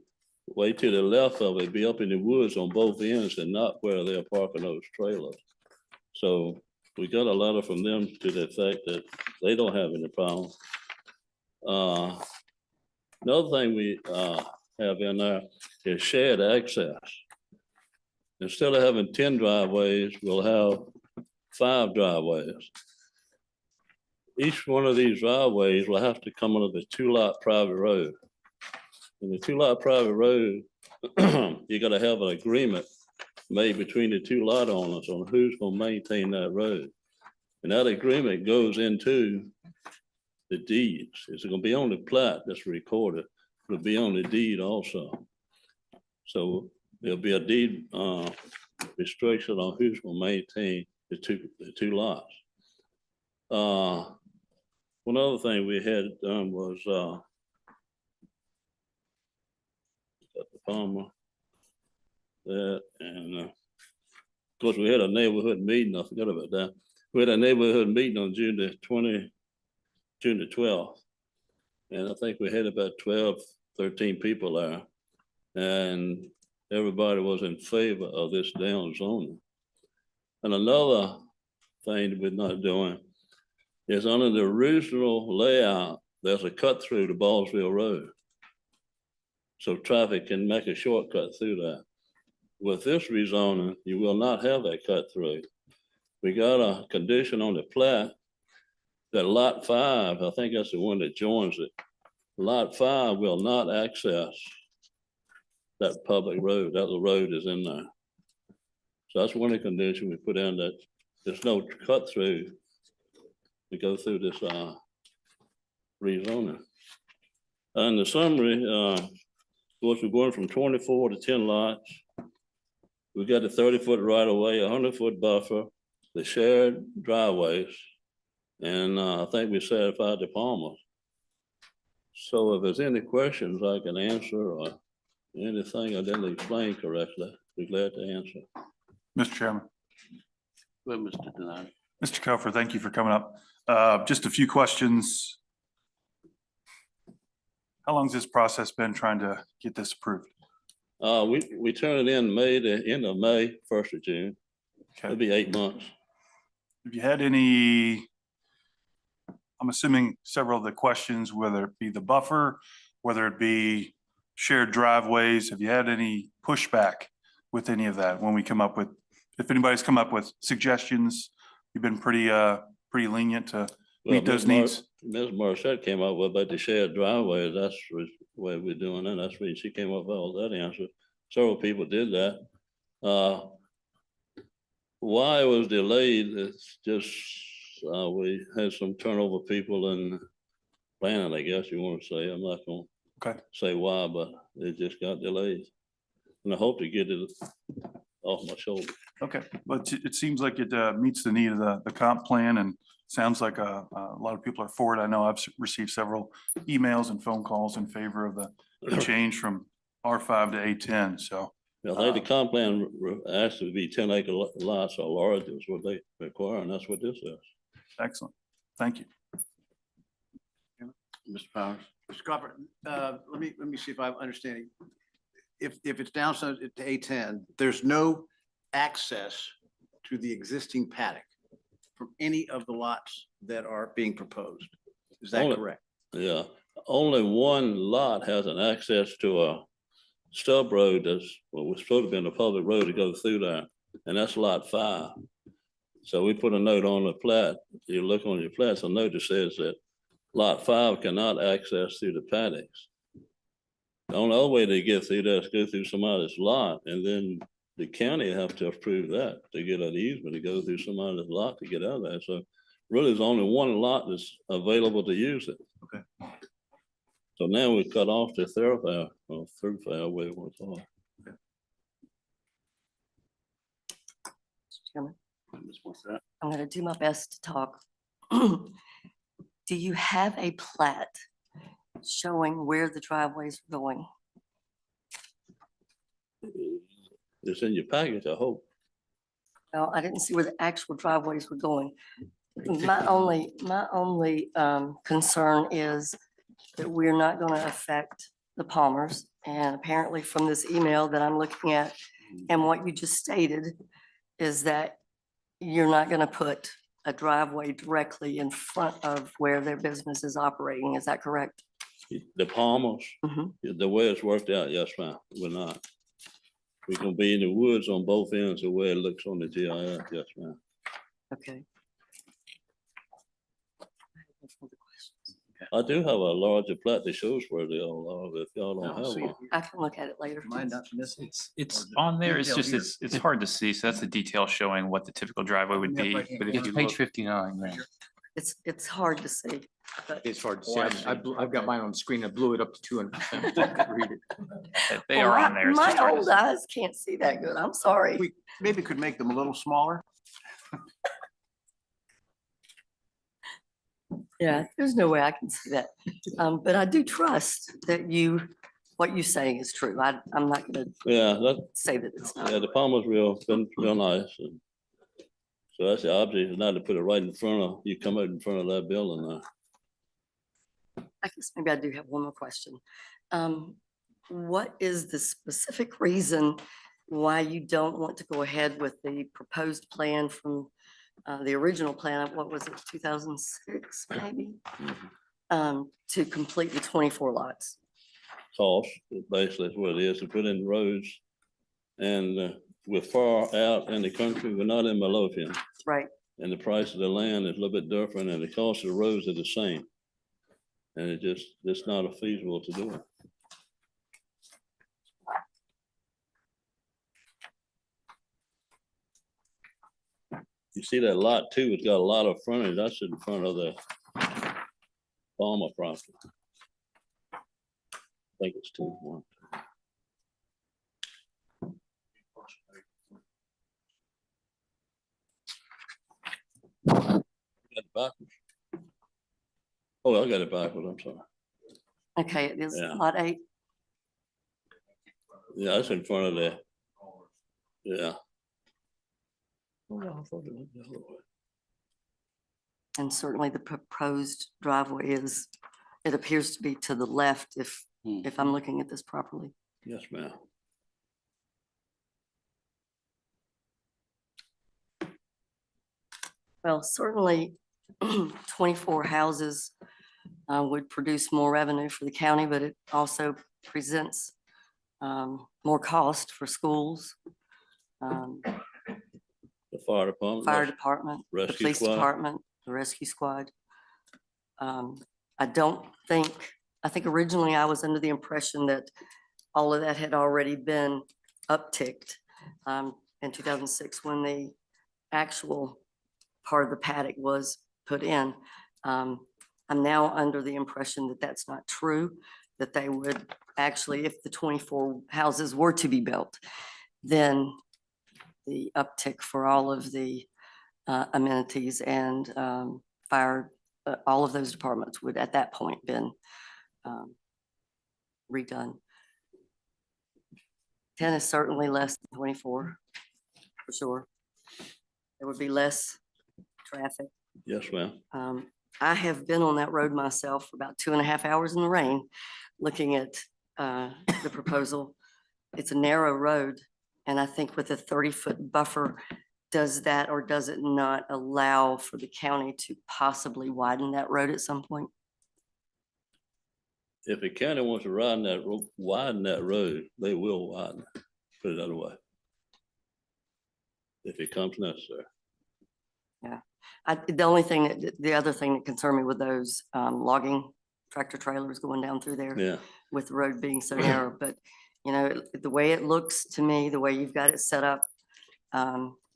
way to the left of it, be up in the woods on both ends and not where they're parking those trailers. So we got a letter from them to the effect that they don't have any problem. Another thing we have in there is shared access. Instead of having 10 driveways, we'll have 5 driveways. Each one of these driveways will have to come under the 2-lot private road. In the 2-lot private road, you gotta have an agreement made between the 2 lot owners on who's gonna maintain that road. And that agreement goes into the deeds. It's gonna be on the plat that's recorded. It'll be on the deed also. So there'll be a deed restriction on who's gonna maintain the two lots. One other thing we had done was got the Palmer, that, and of course we had a neighborhood meeting. I forgot about that. We had a neighborhood meeting on June the 12th. And I think we had about 12, 13 people there. And everybody was in favor of this downzoning. And another thing that we're not doing is under the original layout, there's a cut through to Ballsville Road. So traffic can make a shortcut through that. With this rezoning, you will not have that cut through. We got a condition on the plat that lot 5, I think that's the one that joins it. Lot 5 will not access that public road. That the road is in there. So that's one of the conditions we put in, that there's no cut through to go through this rezoning. In the summary, of course, we're going from 24 to 10 lots. We got a 30-foot right of way, a 100-foot buffer, the shared driveways, and I think we satisfied the Palmers. So if there's any questions I can answer or anything I didn't explain correctly, be glad to answer. Mr. Chairman. Well, Mr. Denine. Mr. Kofer, thank you for coming up. Just a few questions. How long's this process been trying to get this approved? We turn it in May, the end of May, 1st of June. Okay. It'll be 8 months. Have you had any, I'm assuming several of the questions, whether it be the buffer, whether it be shared driveways, have you had any pushback with any of that when we come up with, if anybody's come up with suggestions, you've been pretty lenient to meet those needs? Ms. Morissette came up with about the shared driveways. That's the way we're doing it. That's why she came up with all that answer. Several people did that. Why it was delayed, it's just we had some turnover people in planning, I guess you want to say. I'm not going to say why, but it just got delayed. And I hope to get it off my shoulder. Okay, but it seems like it meets the need of the comp plan, and sounds like a lot of people are for it. I know I've received several emails and phone calls in favor of the change from R5 to A10, so. I think the comp plan asked to be 10-acre lots or larger is what they require, and that's what this is. Excellent, thank you. Mr. Powers. Mr. Crawford, let me see if I'm understanding. If it's down to A10, there's no access to the existing paddock from any of the lots that are being proposed. Is that correct? Yeah, only one lot has an access to a stub road that's, well, was supposed to be in a public road to go through there, and that's lot 5. So we put a note on the plat. You look on your plats, a note that says that lot 5 cannot access through the paddocks. The only other way to get through that is go through somebody's lot, and then the county have to approve that to get an easement to go through somebody's lot to get out of there. So really, there's only one lot that's available to use it. Okay. So now we cut off the thoroughfare, or thoroughfare, where it was on. Chairman, I'm going to do my best to talk. Do you have a plat showing where the driveways are going? It's in your package, I hope. Well, I didn't see where the actual driveways were going. My only concern is that we're not going to affect the Palmers. And apparently from this email that I'm looking at and what you just stated is that you're not going to put a driveway directly in front of where their business is operating. Is that correct? The Palmers, the way it's worked out, yes, ma'am, we're not. We're gonna be in the woods on both ends of where it looks on the GIS, yes, ma'am. Okay. I do have a larger plat that shows where they all are, if y'all don't have one. I can look at it later. It's on there. It's just, it's hard to see. So that's the detail showing what the typical driveway would be. But if It's you page look, 59, right? It's hard to see. but- It's hard to see. I've got mine on the screen. I blew it up to 200%. Read it. they Well, are my- on there. It's My just hard to old see. eyes can't see that good. I'm sorry. We maybe could make them a little smaller. Yeah, there's no way I can see that. But I do trust that what you say is true. I'm not gonna Yeah, that, say that it's not. yeah, the Palmer's been real nice. And so that's the object, is not to put it right in front of, you come out in front of that building there. I guess maybe I do have one more question. What is the specific reason why you don't want to go ahead with the proposed plan from the original plan, what was it, 2006 maybe? To complete the 24 lots? Cost, basically is what it is, to put in roads. And we're far out in the country, we're not in Midlothian. Right. And the price of the land is a little bit different, and the cost of the roads are the same. And it's not feasible to do it. You see that lot too, it's got a lot of frontage. That's in front of the Palmer property. I think it's 2-1. Got it backwards. Oh, I got it backwards, I'm sorry. Okay, it is Yeah. lot 8. Yeah, that's in front of the, yeah. Oh, I thought it went the other way. And certainly the proposed driveway is, it appears to be to the left if I'm looking at this properly. Yes, ma'am. Well, certainly 24 houses would produce more revenue for the county, but it also presents more cost for schools, The fire department. fire department, the Rescue police squad. department, the rescue squad. I don't think, I think originally I was under the impression that all of that had already been upticked in 2006 when the actual part of the paddock was put in. I'm now under the impression that that's not true, that they would actually, if the 24 houses were to be built, then the uptick for all of the amenities and fire, all of those departments would at that point been redone. 10 is certainly less than 24, for sure. There would be less traffic. Yes, ma'am. I have been on that road myself for about 2.5 hours in the rain, looking at the proposal. It's a narrow road, and I think with a 30-foot buffer, does that or does it not allow for the county to possibly widen that road at some point? If the county wants to widen that road, they will widen it, put it that way. If it comes necessary. Yeah, the only thing the other thing that concerned me with those logging tractor trailers going down through there. Yeah. With the road being so narrow, but you know, the way it looks to me, the way you've got it set up,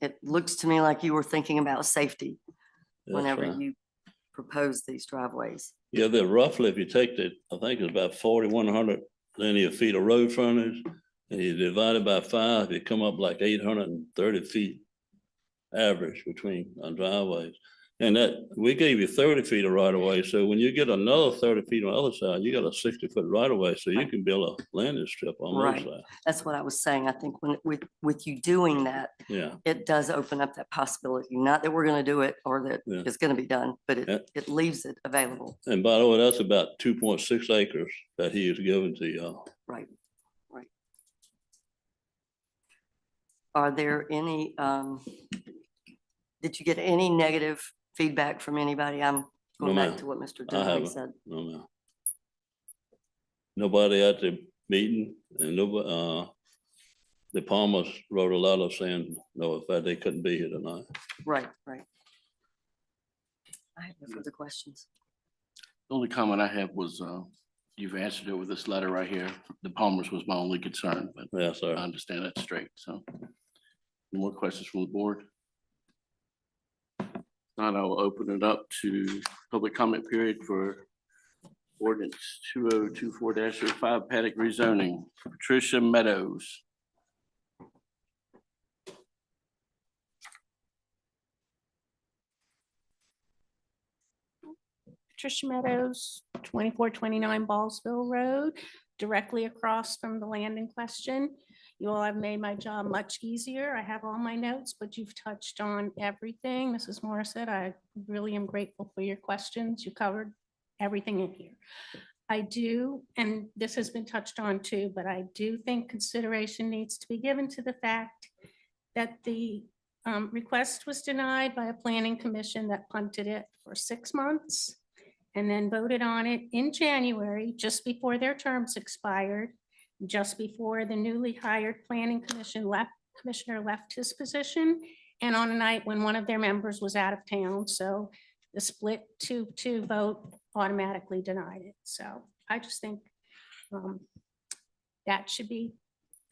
it looks to me like you were thinking about safety whenever right. you propose these driveways. Yeah, they're roughly, if you take the, I think it's about 4,100 linear feet of road frontage, and you divide it by 5, you come up like 830 feet average between driveways. And that, we gave you 30 feet of right of way. So when you get another 30 feet on the other side, you got a 60-foot right of way. So you can build a landing strip on Right. those sides. That's what I was saying. I think when with you doing that, Yeah. it does open up that possibility. Not that we're going to do it or that Yeah. it's going to be done, but it leaves it available. And by the way, that's about 2.6 acres that he has given to y'all. Right, right. Are there any, did you get any negative feedback from anybody? I'm going No, back ma'am. to what Mr. I Dunleavy haven't. said. No, ma'am. Nobody at the meeting and nobody, the Palmers wrote a letter saying, no, in fact, they couldn't be here tonight. Right, right. I have no further questions. The only comment I have was, you've answered it with this letter right here. The Palmers was my only concern, but yeah, sir. I understand that straight. So any more questions from the board? Not, I will open it up to public comment period for ordinance 2024-05 Paddock rezoning. Patricia Meadows. Patricia Meadows, 2429 Ballsville Road, directly across from the land in question. You all have made my job much easier. I have all my notes, but you've touched on everything. Mrs. Morissette, I really am grateful for your questions. You covered everything in here. I do, and this has been touched on too, but I do think consideration needs to be given to the fact that the request was denied by a planning commission that punted it for 6 months and then voted on it in January, just before their terms expired, just before the newly hired planning commissioner left his position, and on a night when one of their members was out of town. So the split 2-2 vote automatically denied it. So I just think that should be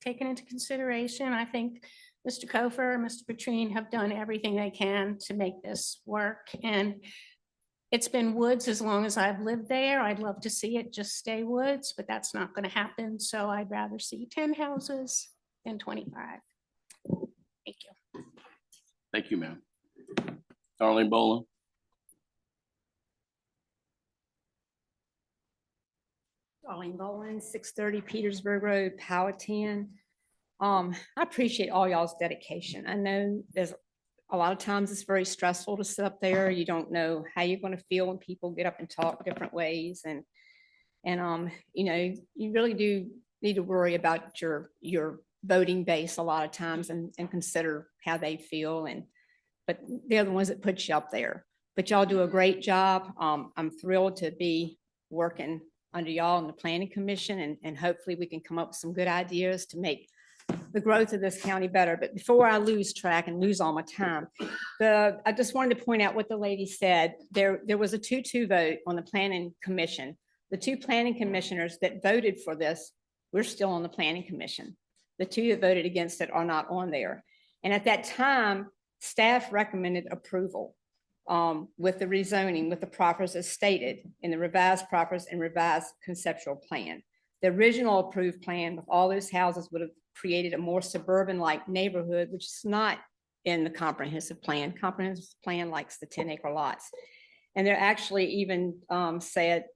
taken into consideration. I think Mr. Kofer and Mr. Petrine have done everything they can to make this work. And it's been woods as long as I've lived there. I'd love to see it just stay woods, but that's not going to happen. So I'd rather see 10 houses than 25. Thank you. Thank you, ma'am. Darlene Boland. Darlene Boland, 630 Petersburg Road, Powhatan. I appreciate all y'all's dedication. I know there's a lot of times it's very stressful to sit up there. You don't know how you're going to feel when people get up and talk different ways. And you know, you really do need to worry about your voting base a lot of times and consider how they feel. But they're the ones that put you up there. But y'all do a great job. I'm thrilled to be working under y'all in the Planning Commission, and hopefully we can come up with some good ideas to make the growth of this county better. But before I lose track and lose all my time, I just wanted to point out what the lady said. There was a 2-2 vote on the Planning Commission. The 2 planning commissioners that voted for this, we're still on the Planning Commission. The 2 that voted against it are not on there. And at that time, staff recommended approval with the rezoning, with the proffers as stated in the revised proffers and revised conceptual plan. The original approved plan with all those houses would have created a more suburban-like neighborhood, which is not in the comprehensive plan. Comprehensive plan likes the 10-acre lots. And they're actually even said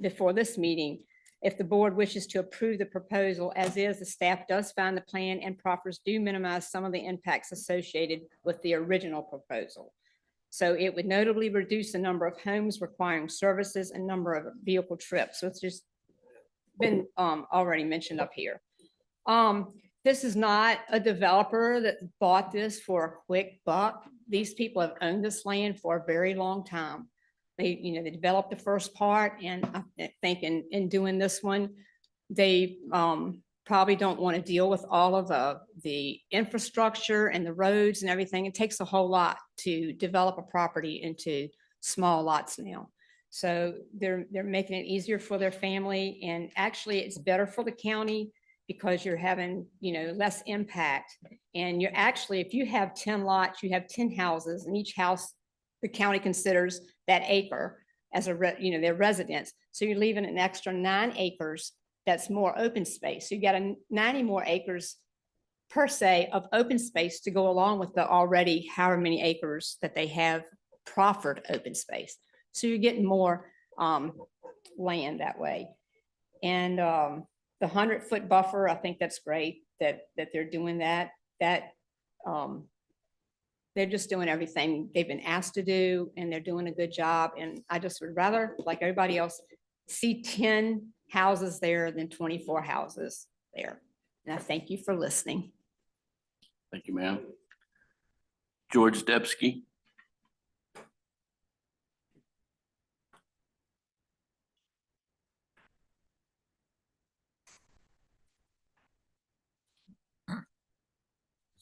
before this meeting, if the board wishes to approve the proposal as is, the staff does find the plan and proffers do minimize some of the impacts associated with the original proposal. So it would notably reduce the number of homes requiring services and number of vehicle trips. So it's just been already mentioned up here. This is not a developer that bought this for a quick buck. These people have owned this land for a very long time. They developed the first part, and I think in doing this one, they probably don't want to deal with all of the infrastructure and the roads and everything. It takes a whole lot to develop a property into small lots now. So they're making it easier for their family, and actually it's better for the county because you're having, less impact. And you're actually, if you have 10 lots, you have 10 houses, and each house, the county considers that acre as their residence. So you're leaving an extra 9 acres that's more open space. So you got 90 more acres per se of open space to go along with the already however many acres that they have proffered open space. So you're getting more land that way. And the 100-foot buffer, I think that's great that they're doing that. They're just doing everything they've been asked to do, and they're doing a good job. And I just would rather, like everybody else, see 10 houses there than 24 houses there. And I thank you for listening. Thank you, ma'am. George Debsky.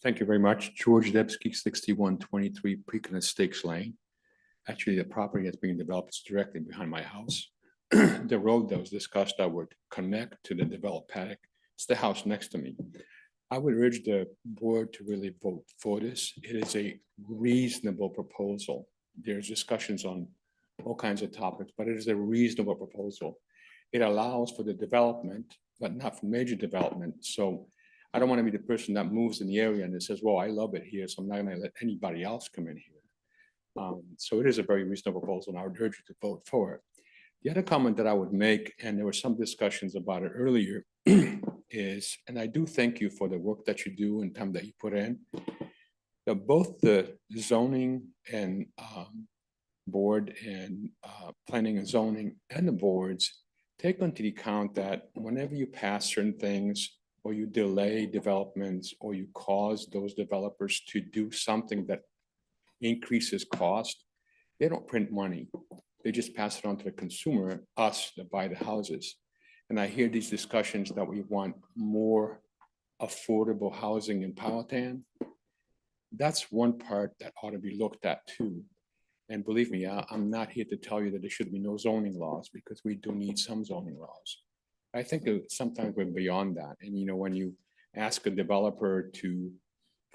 Thank you very much. George Debsky, 6123 Preakness Stakes Lane. Actually, the property that's being developed is directly behind my house. The road that was discussed that would connect to the developed paddock. It's the house next to me. I would urge the board to really vote for this. It is a reasonable proposal. There's discussions on all kinds of topics, but it is a reasonable proposal. It allows for the development, but not for major development. So I don't want to be the person that moves in the area and it says, well, I love it here, so I'm not going to let anybody else come in here. So it is a very reasonable proposal, and I would urge you to vote for it. The other comment that I would make, and there were some discussions about it earlier, is, and I do thank you for the work that you do and time that you put in, that both the zoning and board and planning and zoning and the boards take into account that whenever you pass certain things, or you delay developments, or you cause those developers to do something that increases cost, they don't print money. They just pass it on to the consumer, us that buy the houses. And I hear these discussions that we want more affordable housing in Powhatan. That's one part that ought to be looked at too. And believe me, I'm not here to tell you that there should be no zoning laws, because we do need some zoning laws. I think that sometimes we're beyond that. And when you ask a developer to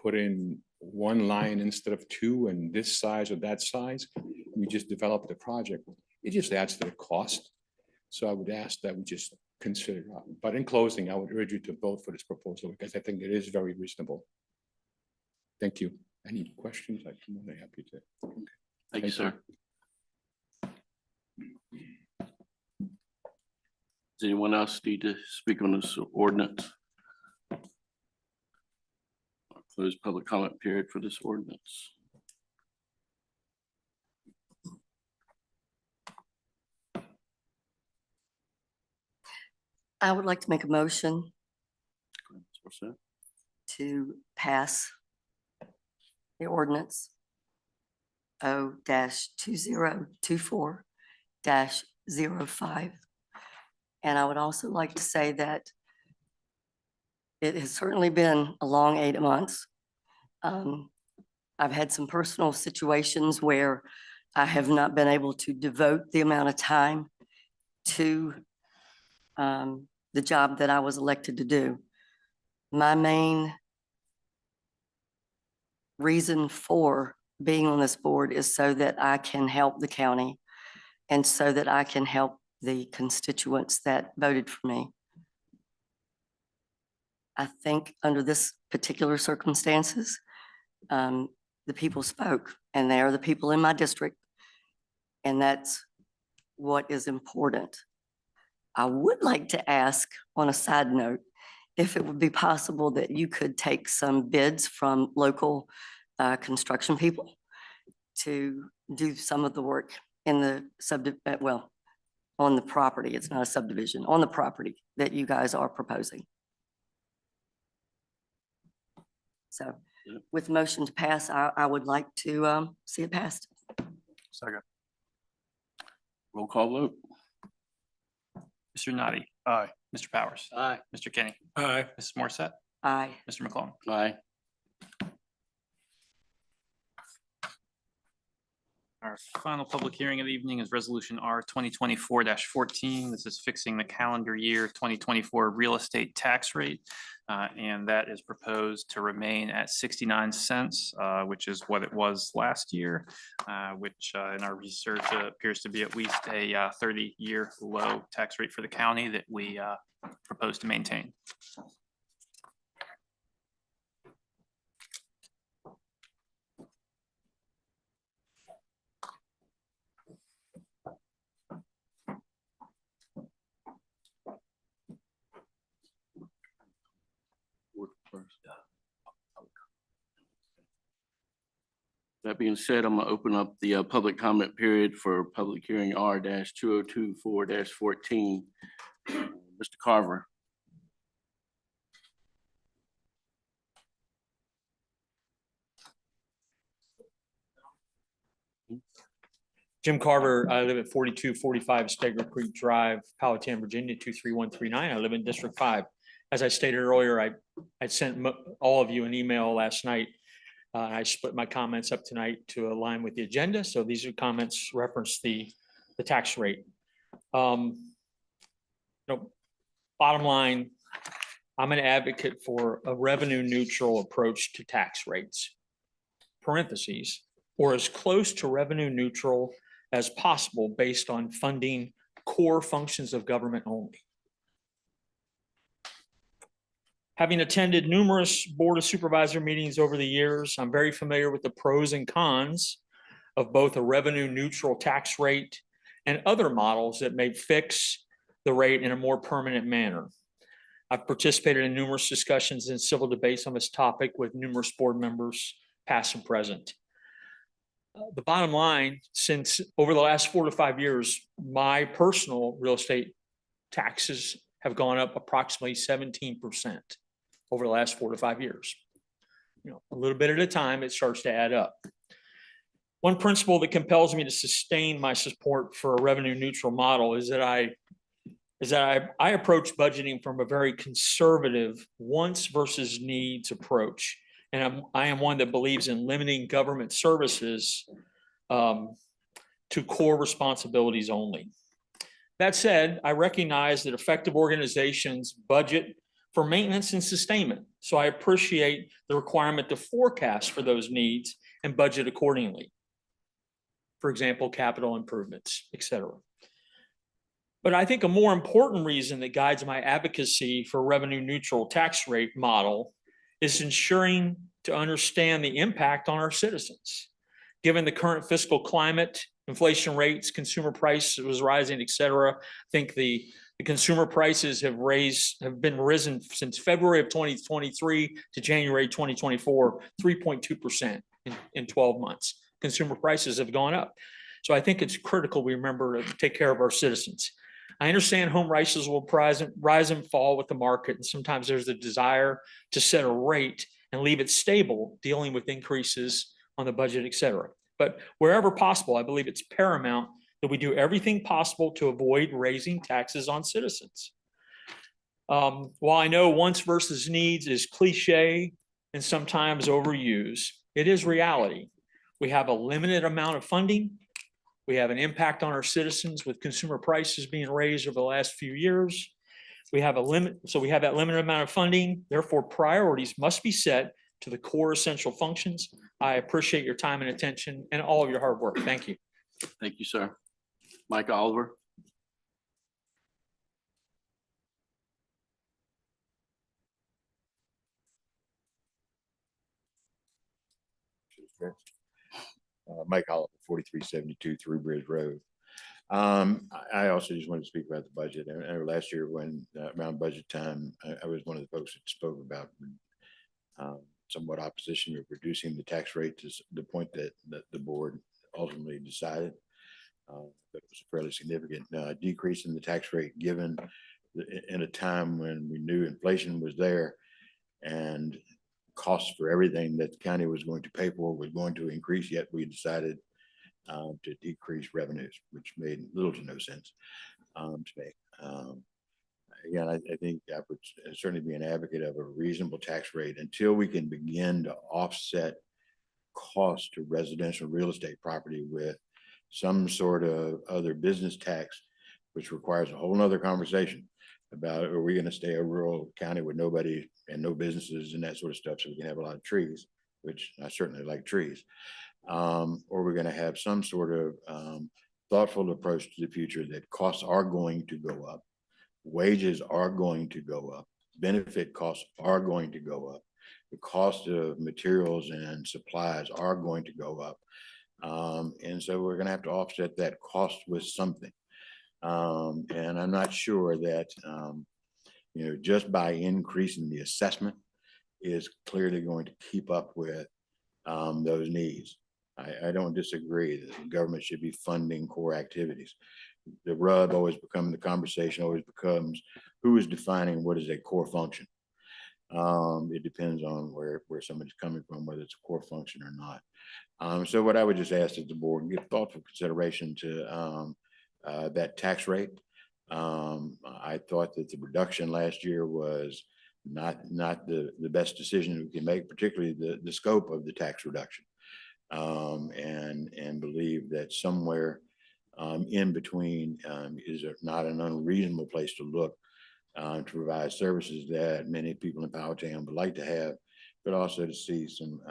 put in one line instead of two and this size or that size. We just develop the project. It just adds to the cost. So I would ask that we just consider. But in closing, I would urge you to vote for this proposal because I think it is very reasonable. Thank you. Any questions? I'm more than happy to. Okay. Thank you, sir. Does anyone else need to speak on this ordinance? I'll close public comment period for this ordinance. I would like to make a motion What's that? to pass the ordinance O-2024-05. And I would also like to say that it has certainly been a long 8 months. I've had some personal situations where I have not been able to devote the amount of time to the job that I was elected to do. My main reason for being on this board is so that I can help the county and so that I can help the constituents that voted for me. I think under this particular circumstances, the people spoke, and they are the people in my district, and that's what is important. I would like to ask, on a side note, if it would be possible that you could take some bids from local construction people to do some of the work in the on the property. It's not a subdivision, on the property that you guys are proposing. So with motion to pass, I would like to see it passed. Second. Roll call vote. Mr. Nadi. Aye. Mr. Powers. Aye. Mr. Kenny. Aye. Mrs. Morissette. Aye. Mr. McClung. Aye. Our final public hearing of the evening is Resolution R 2024-14. This is fixing the calendar year 2024 real estate tax rate. And that is proposed to remain at 69 cents, which is what it was last year, which in our research appears to be at least a 30-year low tax rate for the county that we propose to maintain. That being said, I'm gonna open up the public comment period for public hearing R-2024-14. Mr. Carver. Jim Carver, I live at 4245 Steger Creek Drive, Powhatan, Virginia, 23139. I live in District 5. As I stated earlier, I sent all of you an email last night. I split my comments up tonight to align with the agenda. So these are comments reference the tax rate. Bottom line, I'm an advocate for a revenue neutral approach to tax rates. Parentheses, or as close to revenue neutral as possible based on funding core functions of government only. Having attended numerous Board of Supervisor meetings over the years, I'm very familiar with the pros and cons of both a revenue neutral tax rate and other models that may fix the rate in a more permanent manner. I've participated in numerous discussions and civil debates on this topic with numerous board members, past and present. The bottom line, since over the last 4 to 5 years, my personal real estate taxes have gone up approximately 17% over the last 4 to 5 years. A little bit at a time, it starts to add up. One principle that compels me to sustain my support for a revenue neutral model is that I approach budgeting from a very conservative wants versus needs approach. And I am one that believes in limiting government services to core responsibilities only. That said, I recognize that effective organizations budget for maintenance and sustainment. So I appreciate the requirement to forecast for those needs and budget accordingly. For example, capital improvements, et cetera. But I think a more important reason that guides my advocacy for revenue neutral tax rate model is ensuring to understand the impact on our citizens. Given the current fiscal climate, inflation rates, consumer prices was rising, et cetera, I think the consumer prices have been risen since February of 2023 to January 2024, 3.2% in 12 months. Consumer prices have gone up. So I think it's critical we remember to take care of our citizens. I understand home prices will rise and fall with the market, and sometimes there's a desire to set a rate and leave it stable, dealing with increases on the budget, et cetera. But wherever possible, I believe it's paramount that we do everything possible to avoid raising taxes on citizens. While I know wants versus needs is cliche and sometimes overused, it is reality. We have a limited amount of funding. We have an impact on our citizens with consumer prices being raised over the last few years. We have a limit, so we have that limited amount of funding. Therefore, priorities must be set to the core essential functions. I appreciate your time and attention and all of your hard work. Thank you. Thank you, sir. Mike Oliver. Mike Oliver, 4372 Three Bridge Road. I also just wanted to speak about the budget. And last year when around budget time, I was one of the folks that spoke about somewhat opposition of reducing the tax rate to the point that the board ultimately decided. That it was a fairly significant decrease in the tax rate given in a time when we knew inflation was there and costs for everything that the county was going to pay for was going to increase, yet we decided to decrease revenues, which made little to no sense to me. Again, I think I would certainly be an advocate of a reasonable tax rate until we can begin to offset costs to residential real estate property with some sort of other business tax, which requires a whole nother conversation about, are we going to stay a rural county with nobody and no businesses and that sort of stuff so we can have a lot of trees, which I certainly like trees, or we're going to have some sort of thoughtful approach to the future that costs are going to go up, wages are going to go up, benefit costs are going to go up, the cost of materials and supplies are going to go up. And so we're going to have to offset that cost with something. And I'm not sure that, just by increasing the assessment is clearly going to keep up with those needs. I don't disagree that the government should be funding core activities. The rub always becomes, the conversation always becomes, who is defining what is a core function? It depends on where somebody's coming from, whether it's a core function or not. So what I would just ask is the board give thoughtful consideration to that tax rate. I thought that the reduction last year was not the best decision we can make, particularly the scope of the tax reduction. And believe that somewhere in between is not an unreasonable place to look to provide services that many people in Powhatan would like to have, but also to see some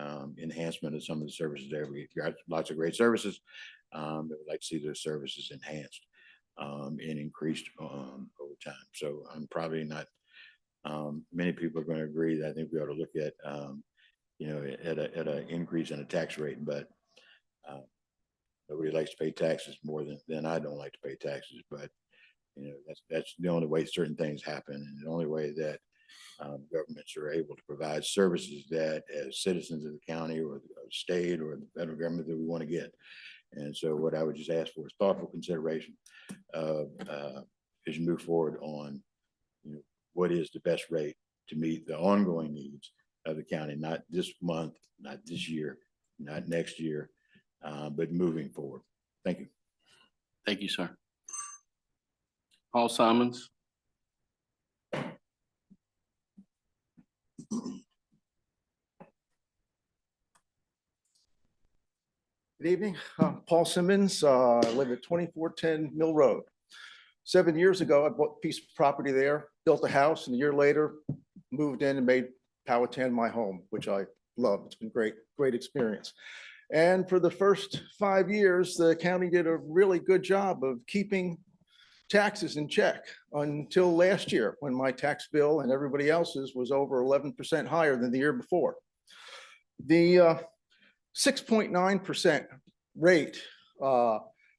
enhancement of some of the services there. We've got lots of great services, but we'd like to see those services enhanced and increased over time. So I'm probably not, many people are going to agree that I think we ought to look at, at an increase in a tax rate, but nobody likes to pay taxes more than I don't like to pay taxes. But, that's the only way certain things happen, and the only way that governments are able to provide services that as citizens of the county or the state or the federal government that we want to get. And so what I would just ask for is thoughtful consideration of as you move forward on what is the best rate to meet the ongoing needs of the county, not this month, not this year, not next year, but moving forward. Thank you. Thank you, sir. Paul Simons. Good evening, Paul Simmons. I live at 2410 Mill Road. 7 years ago, I bought a piece of property there, built a house, and a year later, moved in and made Powhatan my home, which I love. It's been great experience. And for the first 5 years, the county did a really good job of keeping taxes in check until last year, when my tax bill and everybody else's was over 11% higher than the year before. The 6.9% rate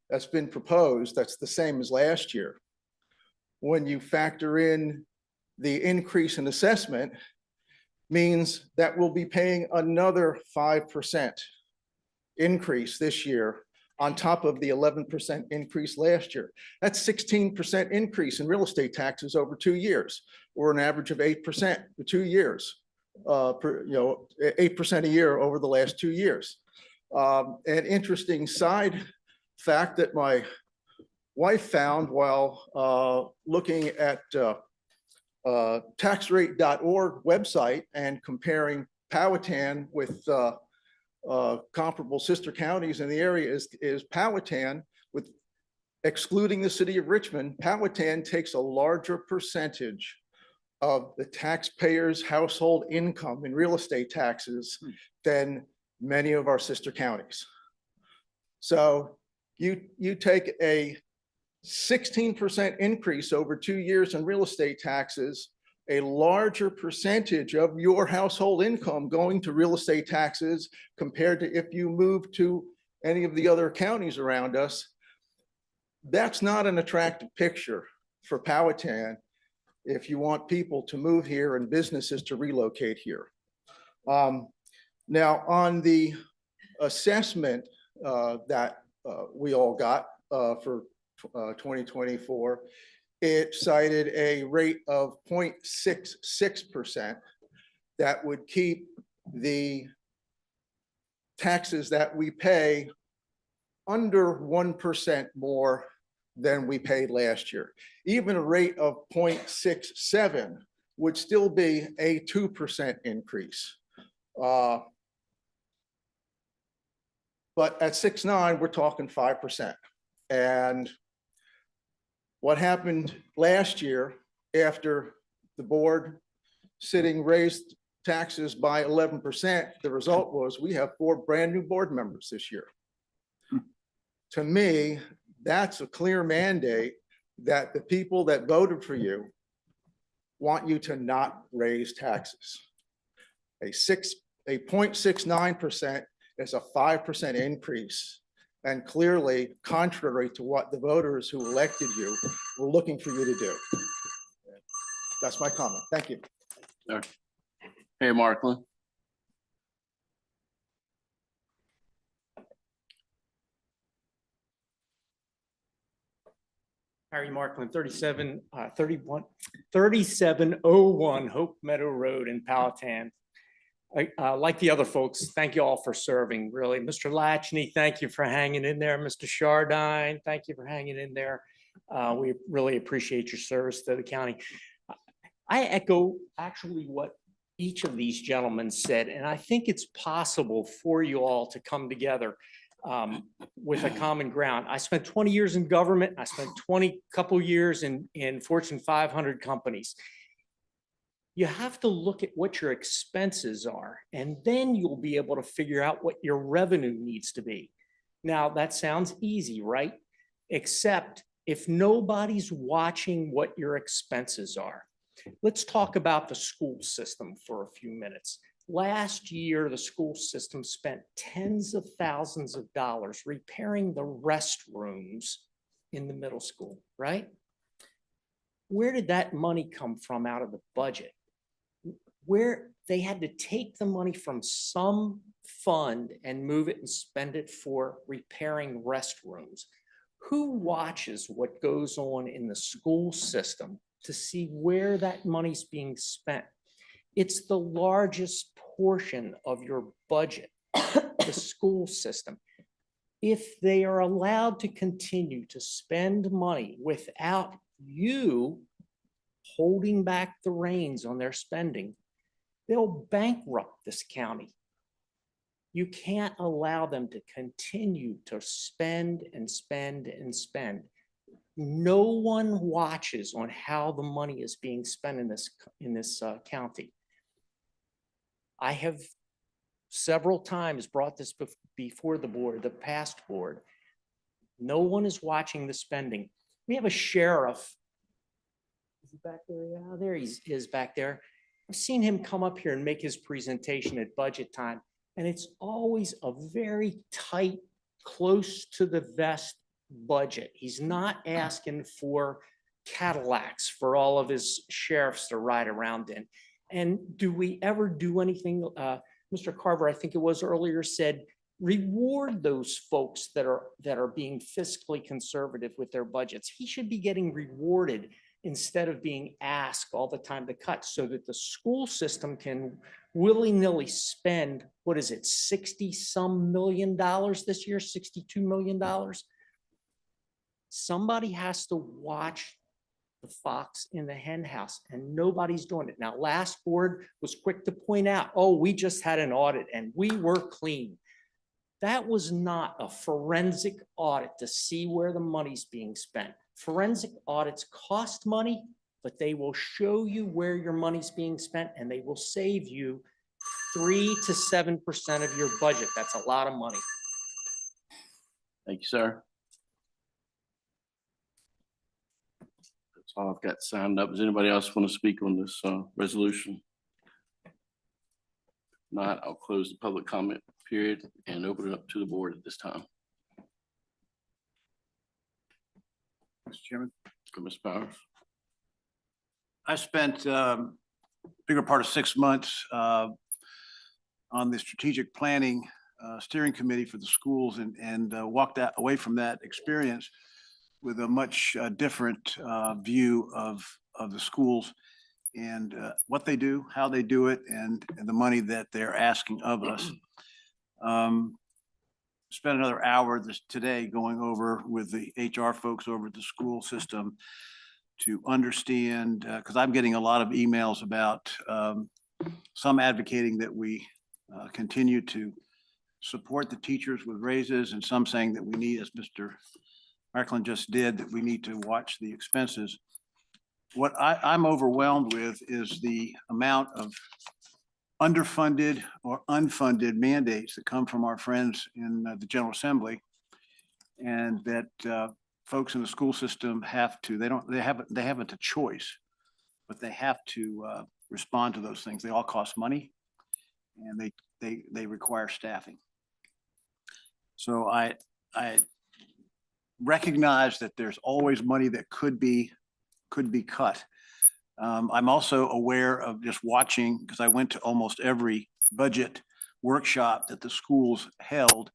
that's been proposed, that's the same as last year. When you factor in the increase in assessment, means that we'll be paying another 5% increase this year on top of the 11% increase last year. That's 16% increase in real estate taxes over 2 years, or an average of 8% for 2 years, 8% a year over the last 2 years. An interesting side fact that my wife found while looking at taxrate.org website and comparing Powhatan with comparable sister counties in the area is Powhatan, with excluding the city of Richmond, Powhatan takes a larger percentage of the taxpayers' household income in real estate taxes than many of our sister counties. So you take a 16% increase over 2 years in real estate taxes, a larger percentage of your household income going to real estate taxes compared to if you move to any of the other counties around us. That's not an attractive picture for Powhatan if you want people to move here and businesses to relocate here. Now, on the assessment that we all got for 2024, it cited a rate of 0.66% that would keep the taxes that we pay under 1% more than we paid last year. Even a rate of 0.67 would still be a 2% increase. But at 6.9, we're talking 5%. And what happened last year after the board sitting raised taxes by 11%, the result was we have 4 brand new board members this year. To me, that's a clear mandate that the people that voted for you want you to not raise taxes. A 0.69% is a 5% increase. And clearly contrary to what the voters who elected you were looking for you to do. That's my comment. Thank you. Hey, Markland. Harry Markland, 3701 Hope Meadow Road in Powhatan. Like the other folks, thank you all for serving, really. Mr. Latchney, thank you for hanging in there. Mr. Chardine, thank you for hanging in there. We really appreciate your service to the county. I echo actually what each of these gentlemen said, and I think it's possible for you all to come together with a common ground. I spent 20 years in government. I spent couple years in Fortune 500 companies. You have to look at what your expenses are, and then you'll be able to figure out what your revenue needs to be. Now, that sounds easy, right? Except if nobody's watching what your expenses are. Let's talk about the school system for a few minutes. Last year, the school system spent tens of thousands of dollars repairing the restrooms in the middle school, right? Where did that money come from out of the budget? Where they had to take the money from some fund and move it and spend it for repairing restrooms. Who watches what goes on in the school system to see where that money's being spent? It's the largest portion of your budget, the school system. If they are allowed to continue to spend money without you holding back the reins on their spending, they'll bankrupt this county. You can't allow them to continue to spend and spend and spend. No one watches on how the money is being spent in this county. I have several times brought this before the board, the past board. No one is watching the spending. We have a sheriff. Is he back there? Yeah, there he is back there. I've seen him come up here and make his presentation at budget time, and it's always a very tight, close to the vest budget. He's not asking for Cadillacs for all of his sheriffs to ride around in. And do we ever do anything? Mr. Carver, I think it was earlier, said reward those folks that are being fiscally conservative with their budgets. He should be getting rewarded instead of being asked all the time to cut, so that the school system can willy-nilly spend, what is it, 60-some million dollars this year, $62 million? Somebody has to watch the fox in the hen house, and nobody's doing it. Now, last board was quick to point out, oh, we just had an audit and we were clean. That was not a forensic audit to see where the money's being spent. Forensic audits cost money, but they will show you where your money's being spent, and they will save you 3 to 7% of your budget. That's a lot of money. Thank you, sir. That's all I've got signed up. Does anybody else want to speak on this resolution? Not, I'll close the public comment period and open it up to the board at this time. Mr. Chairman. Mr. Powers. I spent bigger part of 6 months on the strategic planning steering committee for the schools, and walked away from that experience with a much different view of the schools and what they do, how they do it, and the money that they're asking of us. Spent another hour today going over with the HR folks over at the school system to understand, because I'm getting a lot of emails about some advocating that we continue to support the teachers with raises, and some saying that we need, as Mr. Franklin just did, that we need to watch the expenses. What I'm overwhelmed with is the amount of underfunded or unfunded mandates that come from our friends in the General Assembly, and that folks in the school system have to, they haven't a choice, but they have to respond to those things. They all cost money, and they require staffing. So I recognize that there's always money that could be cut. I'm also aware of just watching, because I went to almost every budget workshop that the schools held,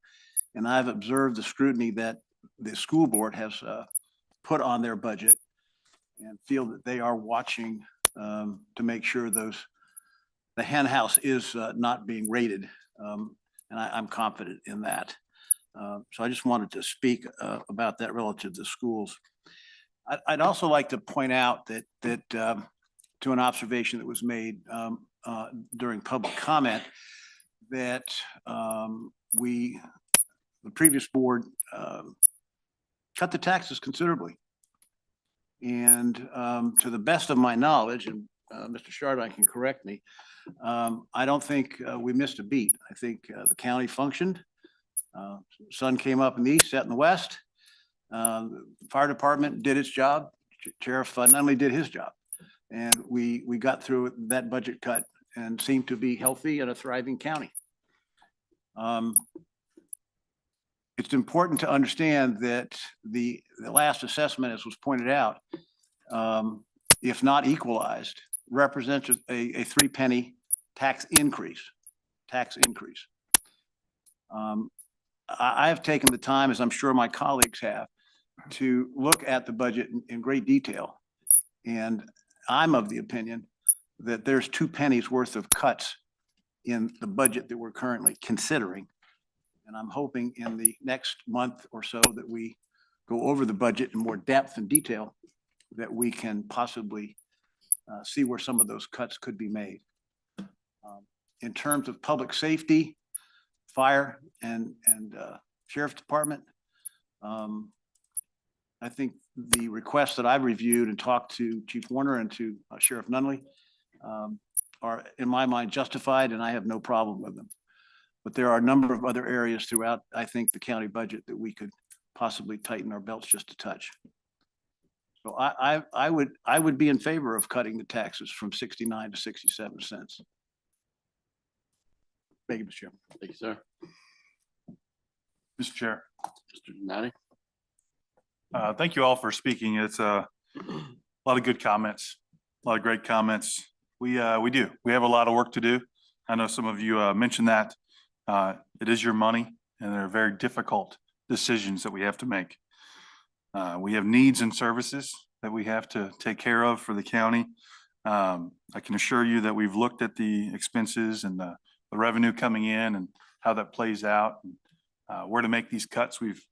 and I've observed the scrutiny that the school board has put on their budget, and feel that they are watching to make sure the hen house is not being raided. And I'm confident in that. So I just wanted to speak about that relative to schools. I'd also like to point out that to an observation that was made during public comment, that the previous board cut the taxes considerably. And to the best of my knowledge, and Mr. Chardon can correct me, I don't think we missed a beat. I think the county functioned. Sun came up in the east, set in the west. Fire department did its job. Sheriff not only did his job, and we got through that budget cut and seemed to be healthy and a thriving county. It's important to understand that the last assessment, as was pointed out, if not equalized, represents a 3 penny tax increase. I have taken the time, as I'm sure my colleagues have, to look at the budget in great detail. And I'm of the opinion that there's 2 pennies worth of cuts in the budget that we're currently considering. And I'm hoping in the next month or so that we go over the budget in more depth and detail, that we can possibly see where some of those cuts could be made. In terms of public safety, fire and sheriff's department, I think the requests that I've reviewed and talked to Chief Warner and to Sheriff Nunley are, in my mind, justified, and I have no problem with them. But there are a number of other areas throughout, I think, the county budget that we could possibly tighten our belts just a touch. So I would be in favor of cutting the taxes from 69 to 67 cents. Thank you, Mr. Chairman. Thank you, sir. Mr. Chair. Mr. Donati? Thank you all for speaking. It's a lot of good comments, a lot of great comments. We do. We have a lot of work to do. I know some of you mentioned that. It is your money, and they're very difficult decisions that we have to make. We have needs and services that we have to take care of for the county. I can assure you that we've looked at the expenses and the revenue coming in and how that plays out, and where to make these cuts. We've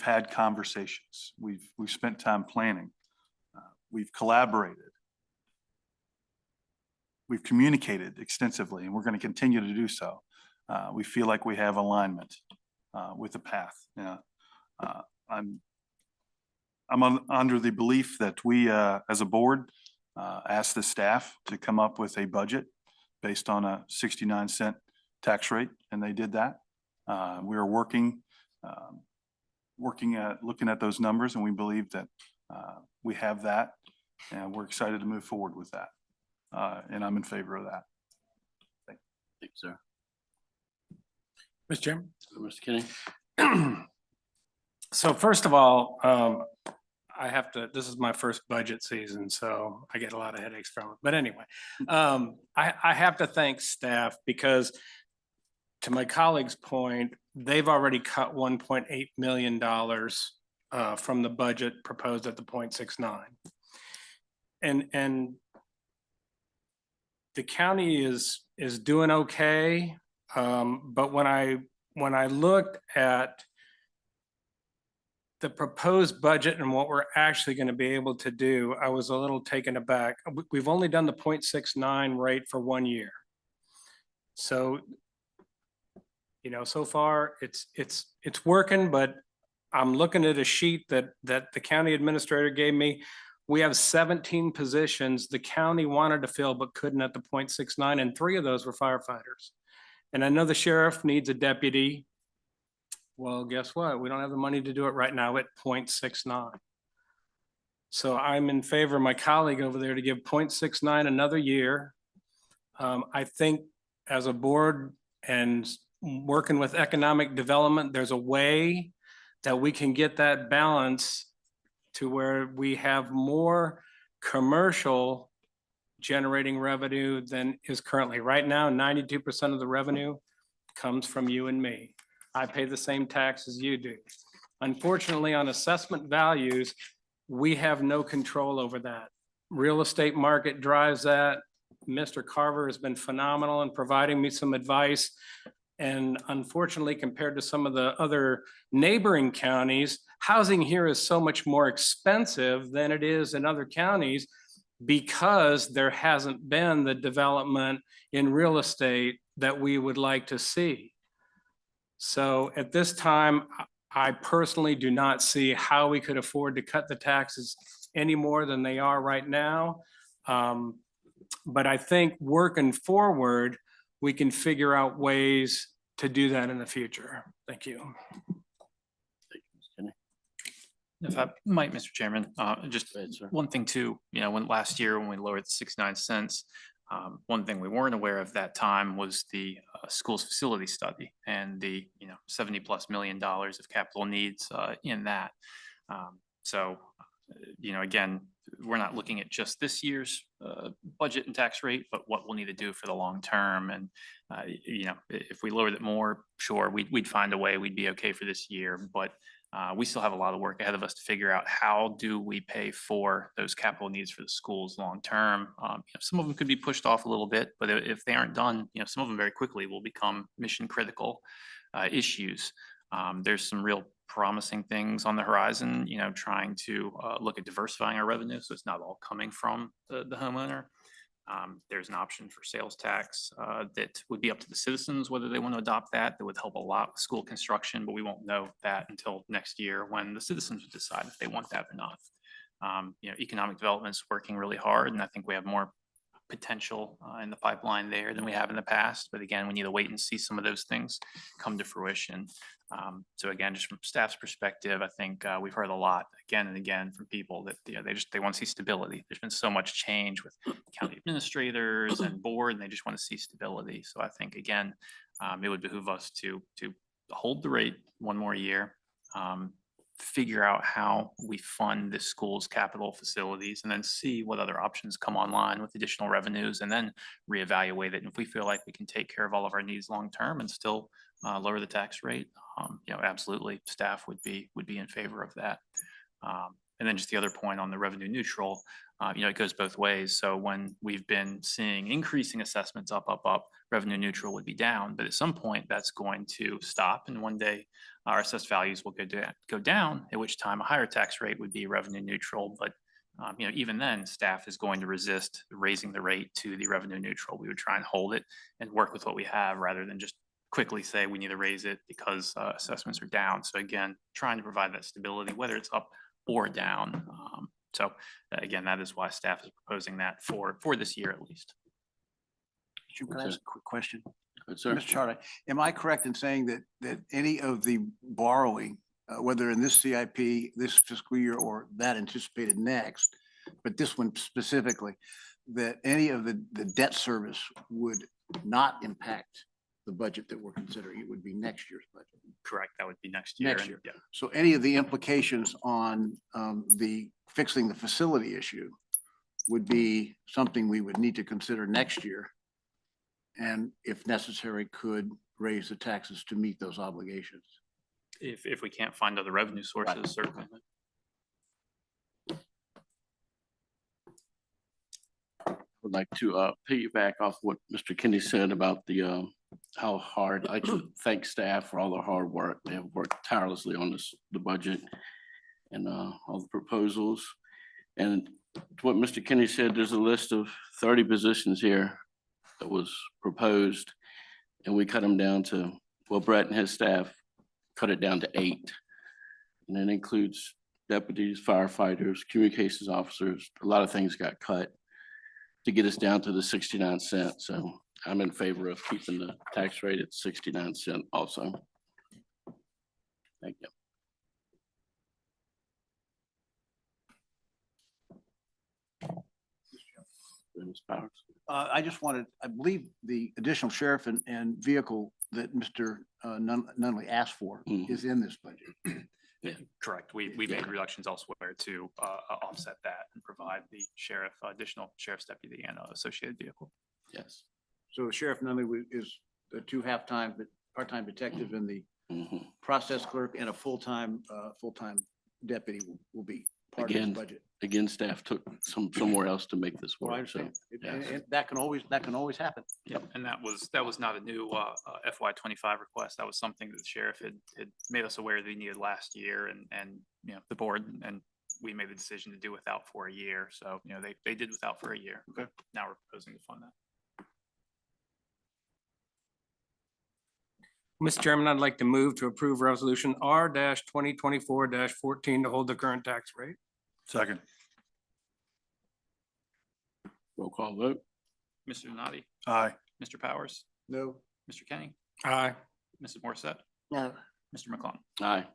had conversations. We've spent time planning. We've collaborated. We've communicated extensively, and we're going to continue to do so. We feel like we have alignment with the path. Yeah. I'm under the belief that we, as a board, asked the staff to come up with a budget based on a 69-cent tax rate, and they did that. We are looking at those numbers, and we believe that we have that, and we're excited to move forward with that. And I'm in favor of that. Thank you, sir. Mr. Chairman. Mr. Kenny? So first of all, I have to, this is my first budget season, so I get a lot of headaches from it. But anyway, I have to thank staff because, to my colleague's point, they've already cut $1.8 million from the budget proposed at the 0.69. And the county is doing okay. But when I looked at the proposed budget and what we're actually going to be able to do, I was a little taken aback. We've only done the 0.69 rate for 1 year. So, you know, so far it's working, but I'm looking at a sheet that the county administrator gave me. We have 17 positions the county wanted to fill but couldn't at the 0.69, and 3 of those were firefighters. And I know the sheriff needs a deputy. Well, guess what? We don't have the money to do it right now at 0.69. So I'm in favor of my colleague over there to give 0.69 another year. I think as a board and working with economic development, there's a way that we can get that balance to where we have more commercial generating revenue than is currently. Right now, 92% of the revenue comes from you and me. I pay the same tax as you do. Unfortunately, on assessment values, we have no control over that. Real estate market drives that. Mr. Carver has been phenomenal in providing me some advice. And unfortunately, compared to some of the other neighboring counties, housing here is so much more expensive than it is in other counties because there hasn't been the development in real estate that we would like to see. So at this time, I personally do not see how we could afford to cut the taxes any more than they are right now. But I think working forward, we can figure out ways to do that in the future. Thank you. If I might, Mr. Chairman, just one thing too, you know, when last year when we lowered the 69 cents, one thing we weren't aware of that time was the school's facility study and the, you know, $70+ million of capital needs in that. So, you know, again, we're not looking at just this year's budget and tax rate, but what we'll need to do for the long term. And, you know, if we lowered it more, sure, we'd find a way, we'd be okay for this year. But we still have a lot of work ahead of us to figure out how do we pay for those capital needs for the schools long term. You know, some of them could be pushed off a little bit, but if they aren't done, you know, some of them very quickly will become mission critical issues. There's some real promising things on the horizon, you know, trying to look at diversifying our revenue so it's not all coming from the homeowner. There's an option for sales tax that would be up to the citizens whether they want to adopt that. That would help a lot with school construction, but we won't know that until next year when the citizens decide if they want that or not. Economic development's working really hard, and I think we have more potential in the pipeline there than we have in the past. But again, we need to wait and see some of those things come to fruition. So again, just from staff's perspective, I think we've heard a lot again and again from people that they want to see stability. There's been so much change with county administrators and board, and they just want to see stability. So I think again, it would behoove us to hold the rate one more year, figure out how we fund the school's capital facilities, and then see what other options come online with additional revenues, and then reevaluate it. And if we feel like we can take care of all of our needs long-term and still lower the tax rate, absolutely, staff would be in favor of that. And then just the other point on the revenue neutral, it goes both ways. So when we've been seeing increasing assessments up, revenue neutral would be down, but at some point that's going to stop, and one day our assessed values will go down, at which time a higher tax rate would be revenue neutral. But even then, staff is going to resist raising the rate to the revenue neutral. We would try and hold it and work with what we have rather than just quickly say we need to raise it because assessments are down. So again, trying to provide that stability, whether it's up or down. So again, that is why staff is proposing that for this year at least. Can I ask a quick question? Good, sir. Mr. Charlie, am I correct in saying that any of the borrowing, whether in this CIP, this fiscal year, or that anticipated next, but this one specifically, that any of the debt service would not impact the budget that we're considering? It would be next year's budget. Correct. That would be next year. Next year. Yeah. So any of the implications on the fixing the facility issue would be something we would need to consider next year. And if necessary, could raise the taxes to meet those obligations. If we can't find other revenue sources, certainly. Would like to piggyback off what Mr. Kinney said about the how hard, I should thank staff for all their hard work. They have worked tirelessly on the budget and all the proposals. And to what Mr. Kinney said, there's a list of 30 positions here that was proposed, and we cut them down to, well, Brett and his staff cut it down to 8. And that includes deputies, firefighters, communications officers. A lot of things got cut to get us down to the 69 cents. So I'm in favor of keeping the tax rate at 69 cents also. Thank you. Ms. Powers. I just wanted, I believe the additional sheriff and vehicle that Mr. Nunley asked for is in this budget. Yeah, correct. We made reductions elsewhere to offset that and provide the sheriff, additional sheriff's deputy and associated vehicle. Yes. So Sheriff Nunley is a 2 half-time, but part-time detective, and the process clerk and a full-time deputy will be part of this budget. Again, staff took somewhere else to make this Well, I work. So understand. And that can always happen. Yeah, and that was not a new FY25 request. That was something that the sheriff had made us aware that he needed last year, and the board and we made the decision to do without for a year. So they did without for a year. Okay. Now we're proposing to fund that. Mr. Chairman, I'd like to move to approve resolution R-2024-14 to hold the current tax rate. Second. Roll call vote. Mr. Donati, Aye. Mr. Powers, No. Mr. Kenny, Aye. Mrs. Morissette, No. Mr. McClung. Aye.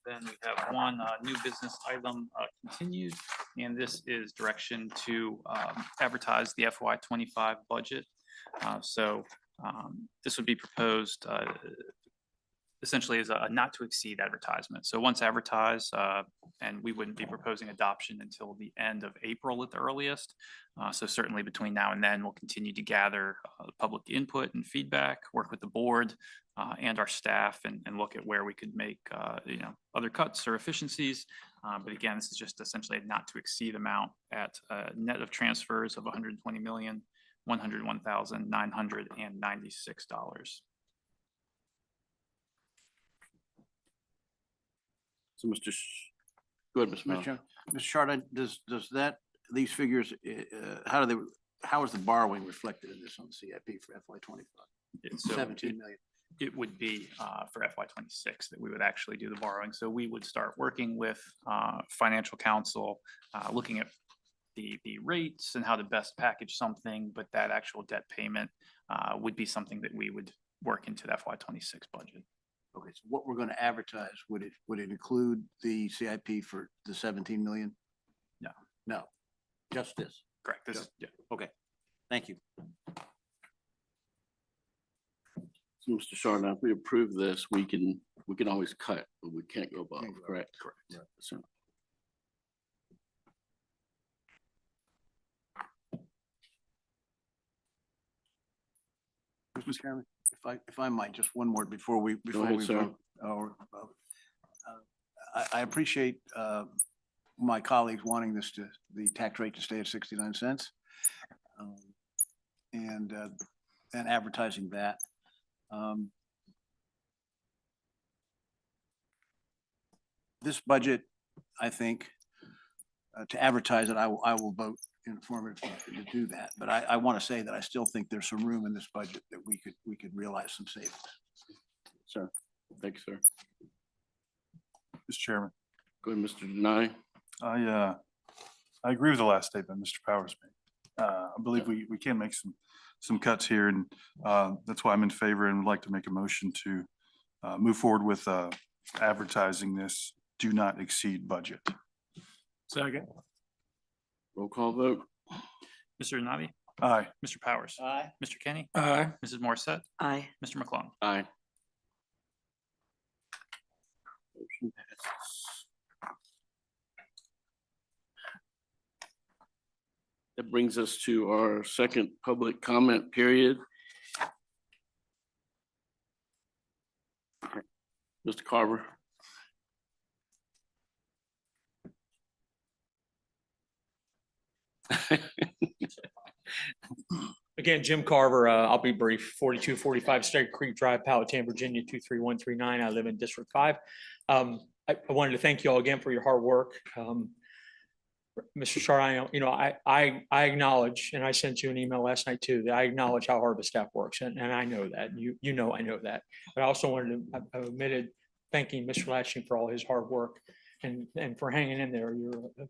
Then we have one new business item continued, and this is direction to advertise the FY25 budget. So this would be proposed essentially as a not to exceed advertisement. So once advertised, and we wouldn't be proposing adoption until the end of April at the earliest. So certainly between now and then, we'll continue to gather public input and feedback, work with the board and our staff, and look at where we could make other cuts or efficiencies. But again, this is just essentially a not to exceed amount at net of transfers of $120,101,996. So go ahead, Mr. Miller. Mr. Chardon, does that, these figures, how is the borrowing reflected in this on CIP for FY25? So 17 million. it would be for FY '26 that we would actually do the borrowing. So we would start working with financial counsel, looking at the rates and how to best package something, but that actual debt payment would be something that we would work into the FY '26 budget. Okay, so what we're going to advertise, would it include the CIP for the 17 million? No. No, just this. Correct. This is, yeah. Okay, thank you. So, Mr. Chardon, if we approve this, we can always cut, but we can't go above, correct? Correct. So, Mr. Chairman, if I might, just one word before we ahead, sir. vote. I appreciate my colleagues wanting the tax rate to stay at 69 cents. And advertising that. This budget, I think, to advertise it, I will vote informative to do that. But I want to say that I still think there's some room in this budget that we could realize some savings. Sir, thank you, sir. Mr. Chairman, Go ahead, Mr. Denani. I agree with the last statement Mr. Powers made. I believe we can make some cuts here, and that's why I'm in favor and would like to make a motion to move forward with advertising this do not exceed budget. Second. Roll call vote. Mr. Nadi, Aye. Mr. Powers. Aye. Mr. Kenny, Aye. Mrs. Morissette, Aye. Mr. McClung. Aye. Motion passes. That brings us to our second public comment period. Mr. Carver. Again, Jim Carver, I'll be brief, 4245 Stag Creek Drive, Powhatan, Virginia, 23139. I live in District 5. I wanted to thank you all again for your hard work. Mr. Chardon, I acknowledge, and I sent you an email last night too, that I acknowledge how hard the staff works, and I know that. I know that. But I also wanted to, I omitted thanking Mr. Latchney for all his hard work and for hanging in there. You're an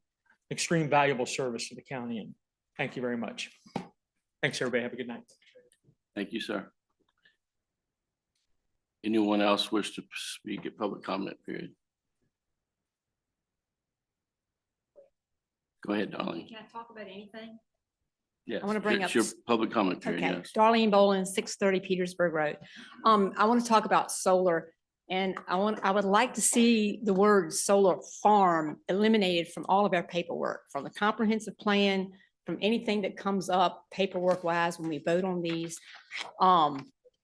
extreme valuable service to the county, and thank you very much. Thanks, everybody. Have a good night. Thank you, sir. Anyone else wish to speak at public comment period? Go ahead, Darlene. Can I talk about anything? Yes. I wanna bring it's up your public comment period, Okay, yes. Darlene Bolin, 630 Petersburg Road. I want to talk about solar, and I would like to see the word solar farm eliminated from all of our paperwork, from the comprehensive plan, from anything that comes up paperwork wise when we vote on these.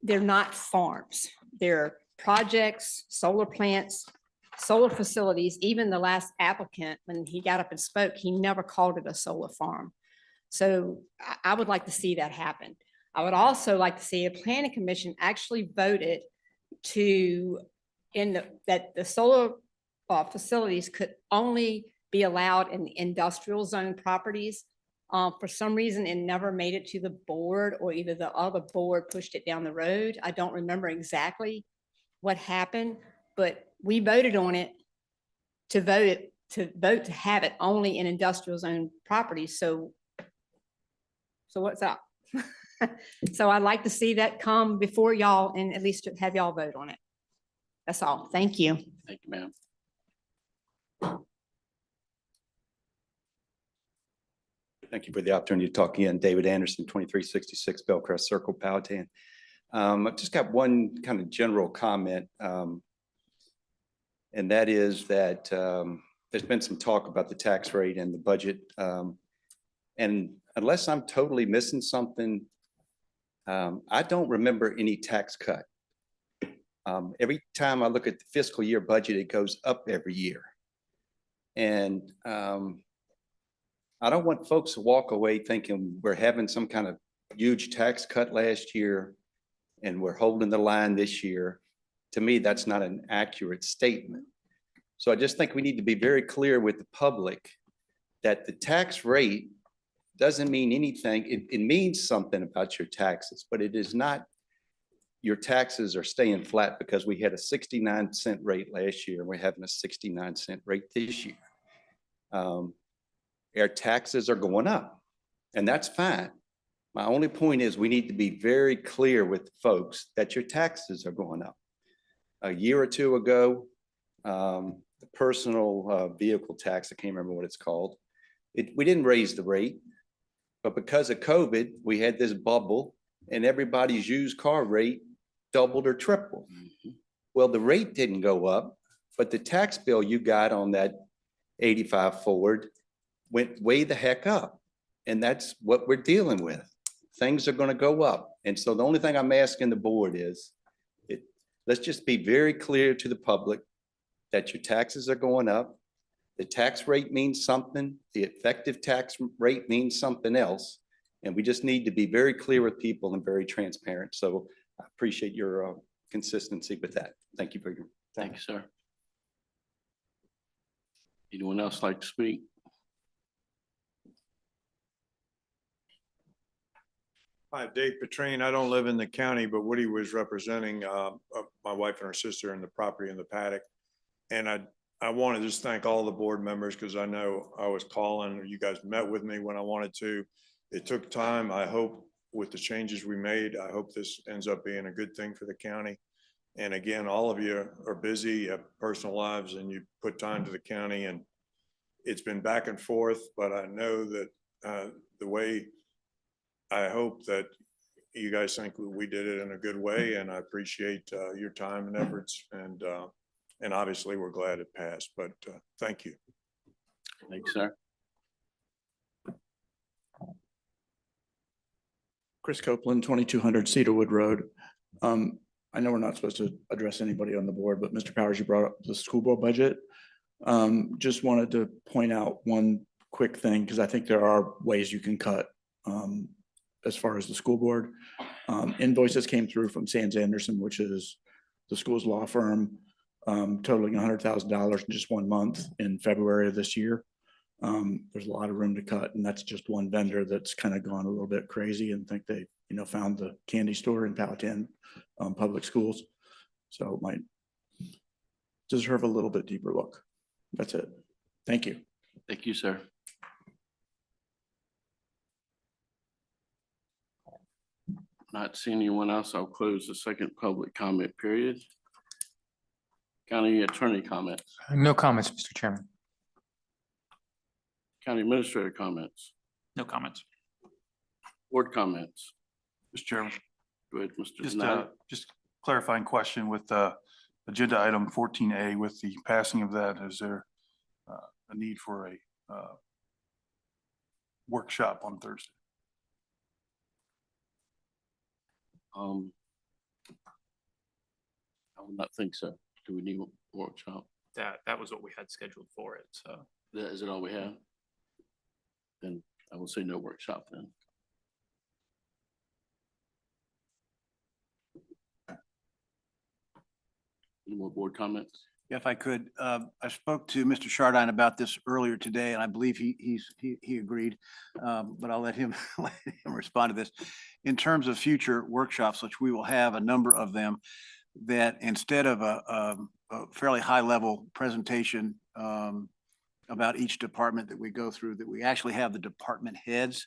They're not farms. They're projects, solar plants, solar facilities. Even the last applicant, when he got up and spoke, he never called it a solar farm. So I would like to see that happen. I would also like to see a planning commission actually voted that the solar facilities could only be allowed in the industrial zone properties. For some reason, it never made it to the board, or either the other board pushed it down the road. I don't remember exactly what happened, but we voted on it to vote to have it only in industrial zone properties. So what's up? So I'd like to see that come before y'all and at least have y'all vote on it. That's all. Thank you. Thank you, ma'am. Thank you for the opportunity to talk again. David Anderson, 2366 Bellcrest Circle, Powhatan. I've just got one kind of general comment. And that is that there's been some talk about the tax rate and the budget. And unless I'm totally missing something, I don't remember any tax cut. Every time I look at the fiscal year budget, it goes up every year. And I don't want folks to walk away thinking we're having some kind of huge tax cut last year and we're holding the line this year. To me, that's not an accurate statement. So I just think we need to be very clear with the public that the tax rate doesn't mean anything. It means something about your taxes, but it is not your taxes are staying flat because we had a 69-cent rate last year and we're having a 69-cent rate this year. Our taxes are going up, and that's fine. My only point is we need to be very clear with folks that your taxes are going up. A year or two ago, the personal vehicle tax, I can't remember what it's called. We didn't raise the rate, but because of COVID, we had this bubble and everybody's used car rate doubled or tripled. Well, the rate didn't go up, but the tax bill you got on that 85 Ford went way the heck up. And that's what we're dealing with. Things are going to go up. And so the only thing I'm asking the board is, let's just be very clear to the public that your taxes are going up. The tax rate means something. The effective tax rate means something else. And we just need to be very clear with people and very transparent. So I appreciate your consistency with that. Thank you for your time. Thank you, sir. Anyone else like to speak? Hi, Dave Petrine. I don't live in the county, but Woody was representing my wife and her sister and the property in the Paddock. And I want to just thank all the board members because I know I was calling, or you guys met with me when I wanted to. It took time. I hope with the changes we made, I hope this ends up being a good thing for the county. And again, all of you are busy, have personal lives, and you put time to the county, and it's been back and forth, but I know that the way I hope that you guys think we did it in a good way, and I appreciate your time and efforts, and obviously we're glad it passed, but thank you. Thanks, sir. Chris Copeland, 2200 Cedarwood Road. I know we're not supposed to address anybody on the board, but Mr. Powers, you brought up the school board budget. Just wanted to point out one quick thing, because I think there are ways you can cut as far as the school board. Invoices came through from Sands Anderson, which is the school's law firm, totaling $100,000 in just 1 month in February of this year. There's a lot of room to cut, and that's just one vendor that's kind of gone a little bit crazy and think they, found the candy store in Powhatan public schools. So it might deserve a little bit deeper look. That's it. Thank you. Thank you, sir. Not seeing anyone else, I'll close the second public comment period. County attorney comments, No comments, Mr. Chairman. county administrator comments, No comments. board comments. Mr. Chairman, Go ahead, Mr. just Denali. just clarifying question with agenda item 14A, with the passing of that, is there a need for a workshop on Thursday? I would not think so. Do we need a workshop? That was what we had scheduled for it, so. Is it all we have? Then I will say no workshop then. Any more board comments? If I could, I spoke to Mr. Chardine about this earlier today, and I believe he agreed, but I'll let him respond to this. In terms of future workshops, which we will have a number of them, that instead of a fairly high-level presentation about each department that we go through, that we actually have the department heads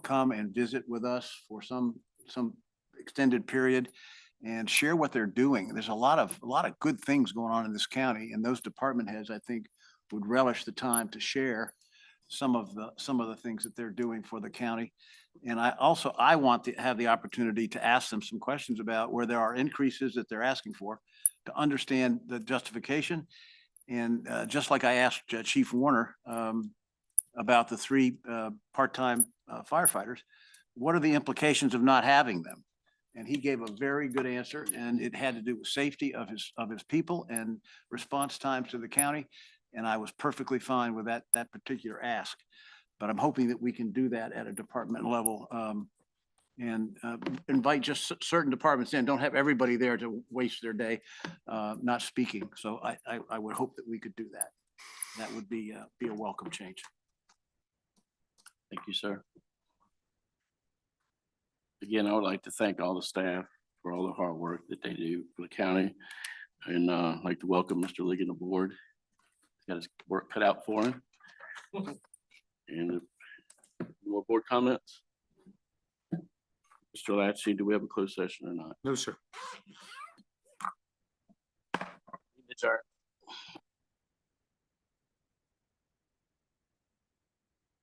come and visit with us for some extended period and share what they're doing. There's a lot of good things going on in this county, and those department heads, I think, would relish the time to share some of the things that they're doing for the county. And I want to have the opportunity to ask them some questions about where there are increases that they're asking for, to understand the justification. And just like I asked Chief Warner about the 3 part-time firefighters, what are the implications of not having them? And he gave a very good answer, and it had to do with safety of his people and response times to the county. And I was perfectly fine with that particular ask. But I'm hoping that we can do that at a department level and invite just certain departments in. Don't have everybody there to waste their day not speaking. So I would hope that we could do that. That would be a welcome change. Thank you, sir. Again, I would like to thank all the staff for all the hard work that they do for the county. And I'd like to welcome Mr. Liggett aboard. He's got his work cut out for him. And more board comments? Mr. Latchney, do we have a closed session or not? No, sir. Adjourn.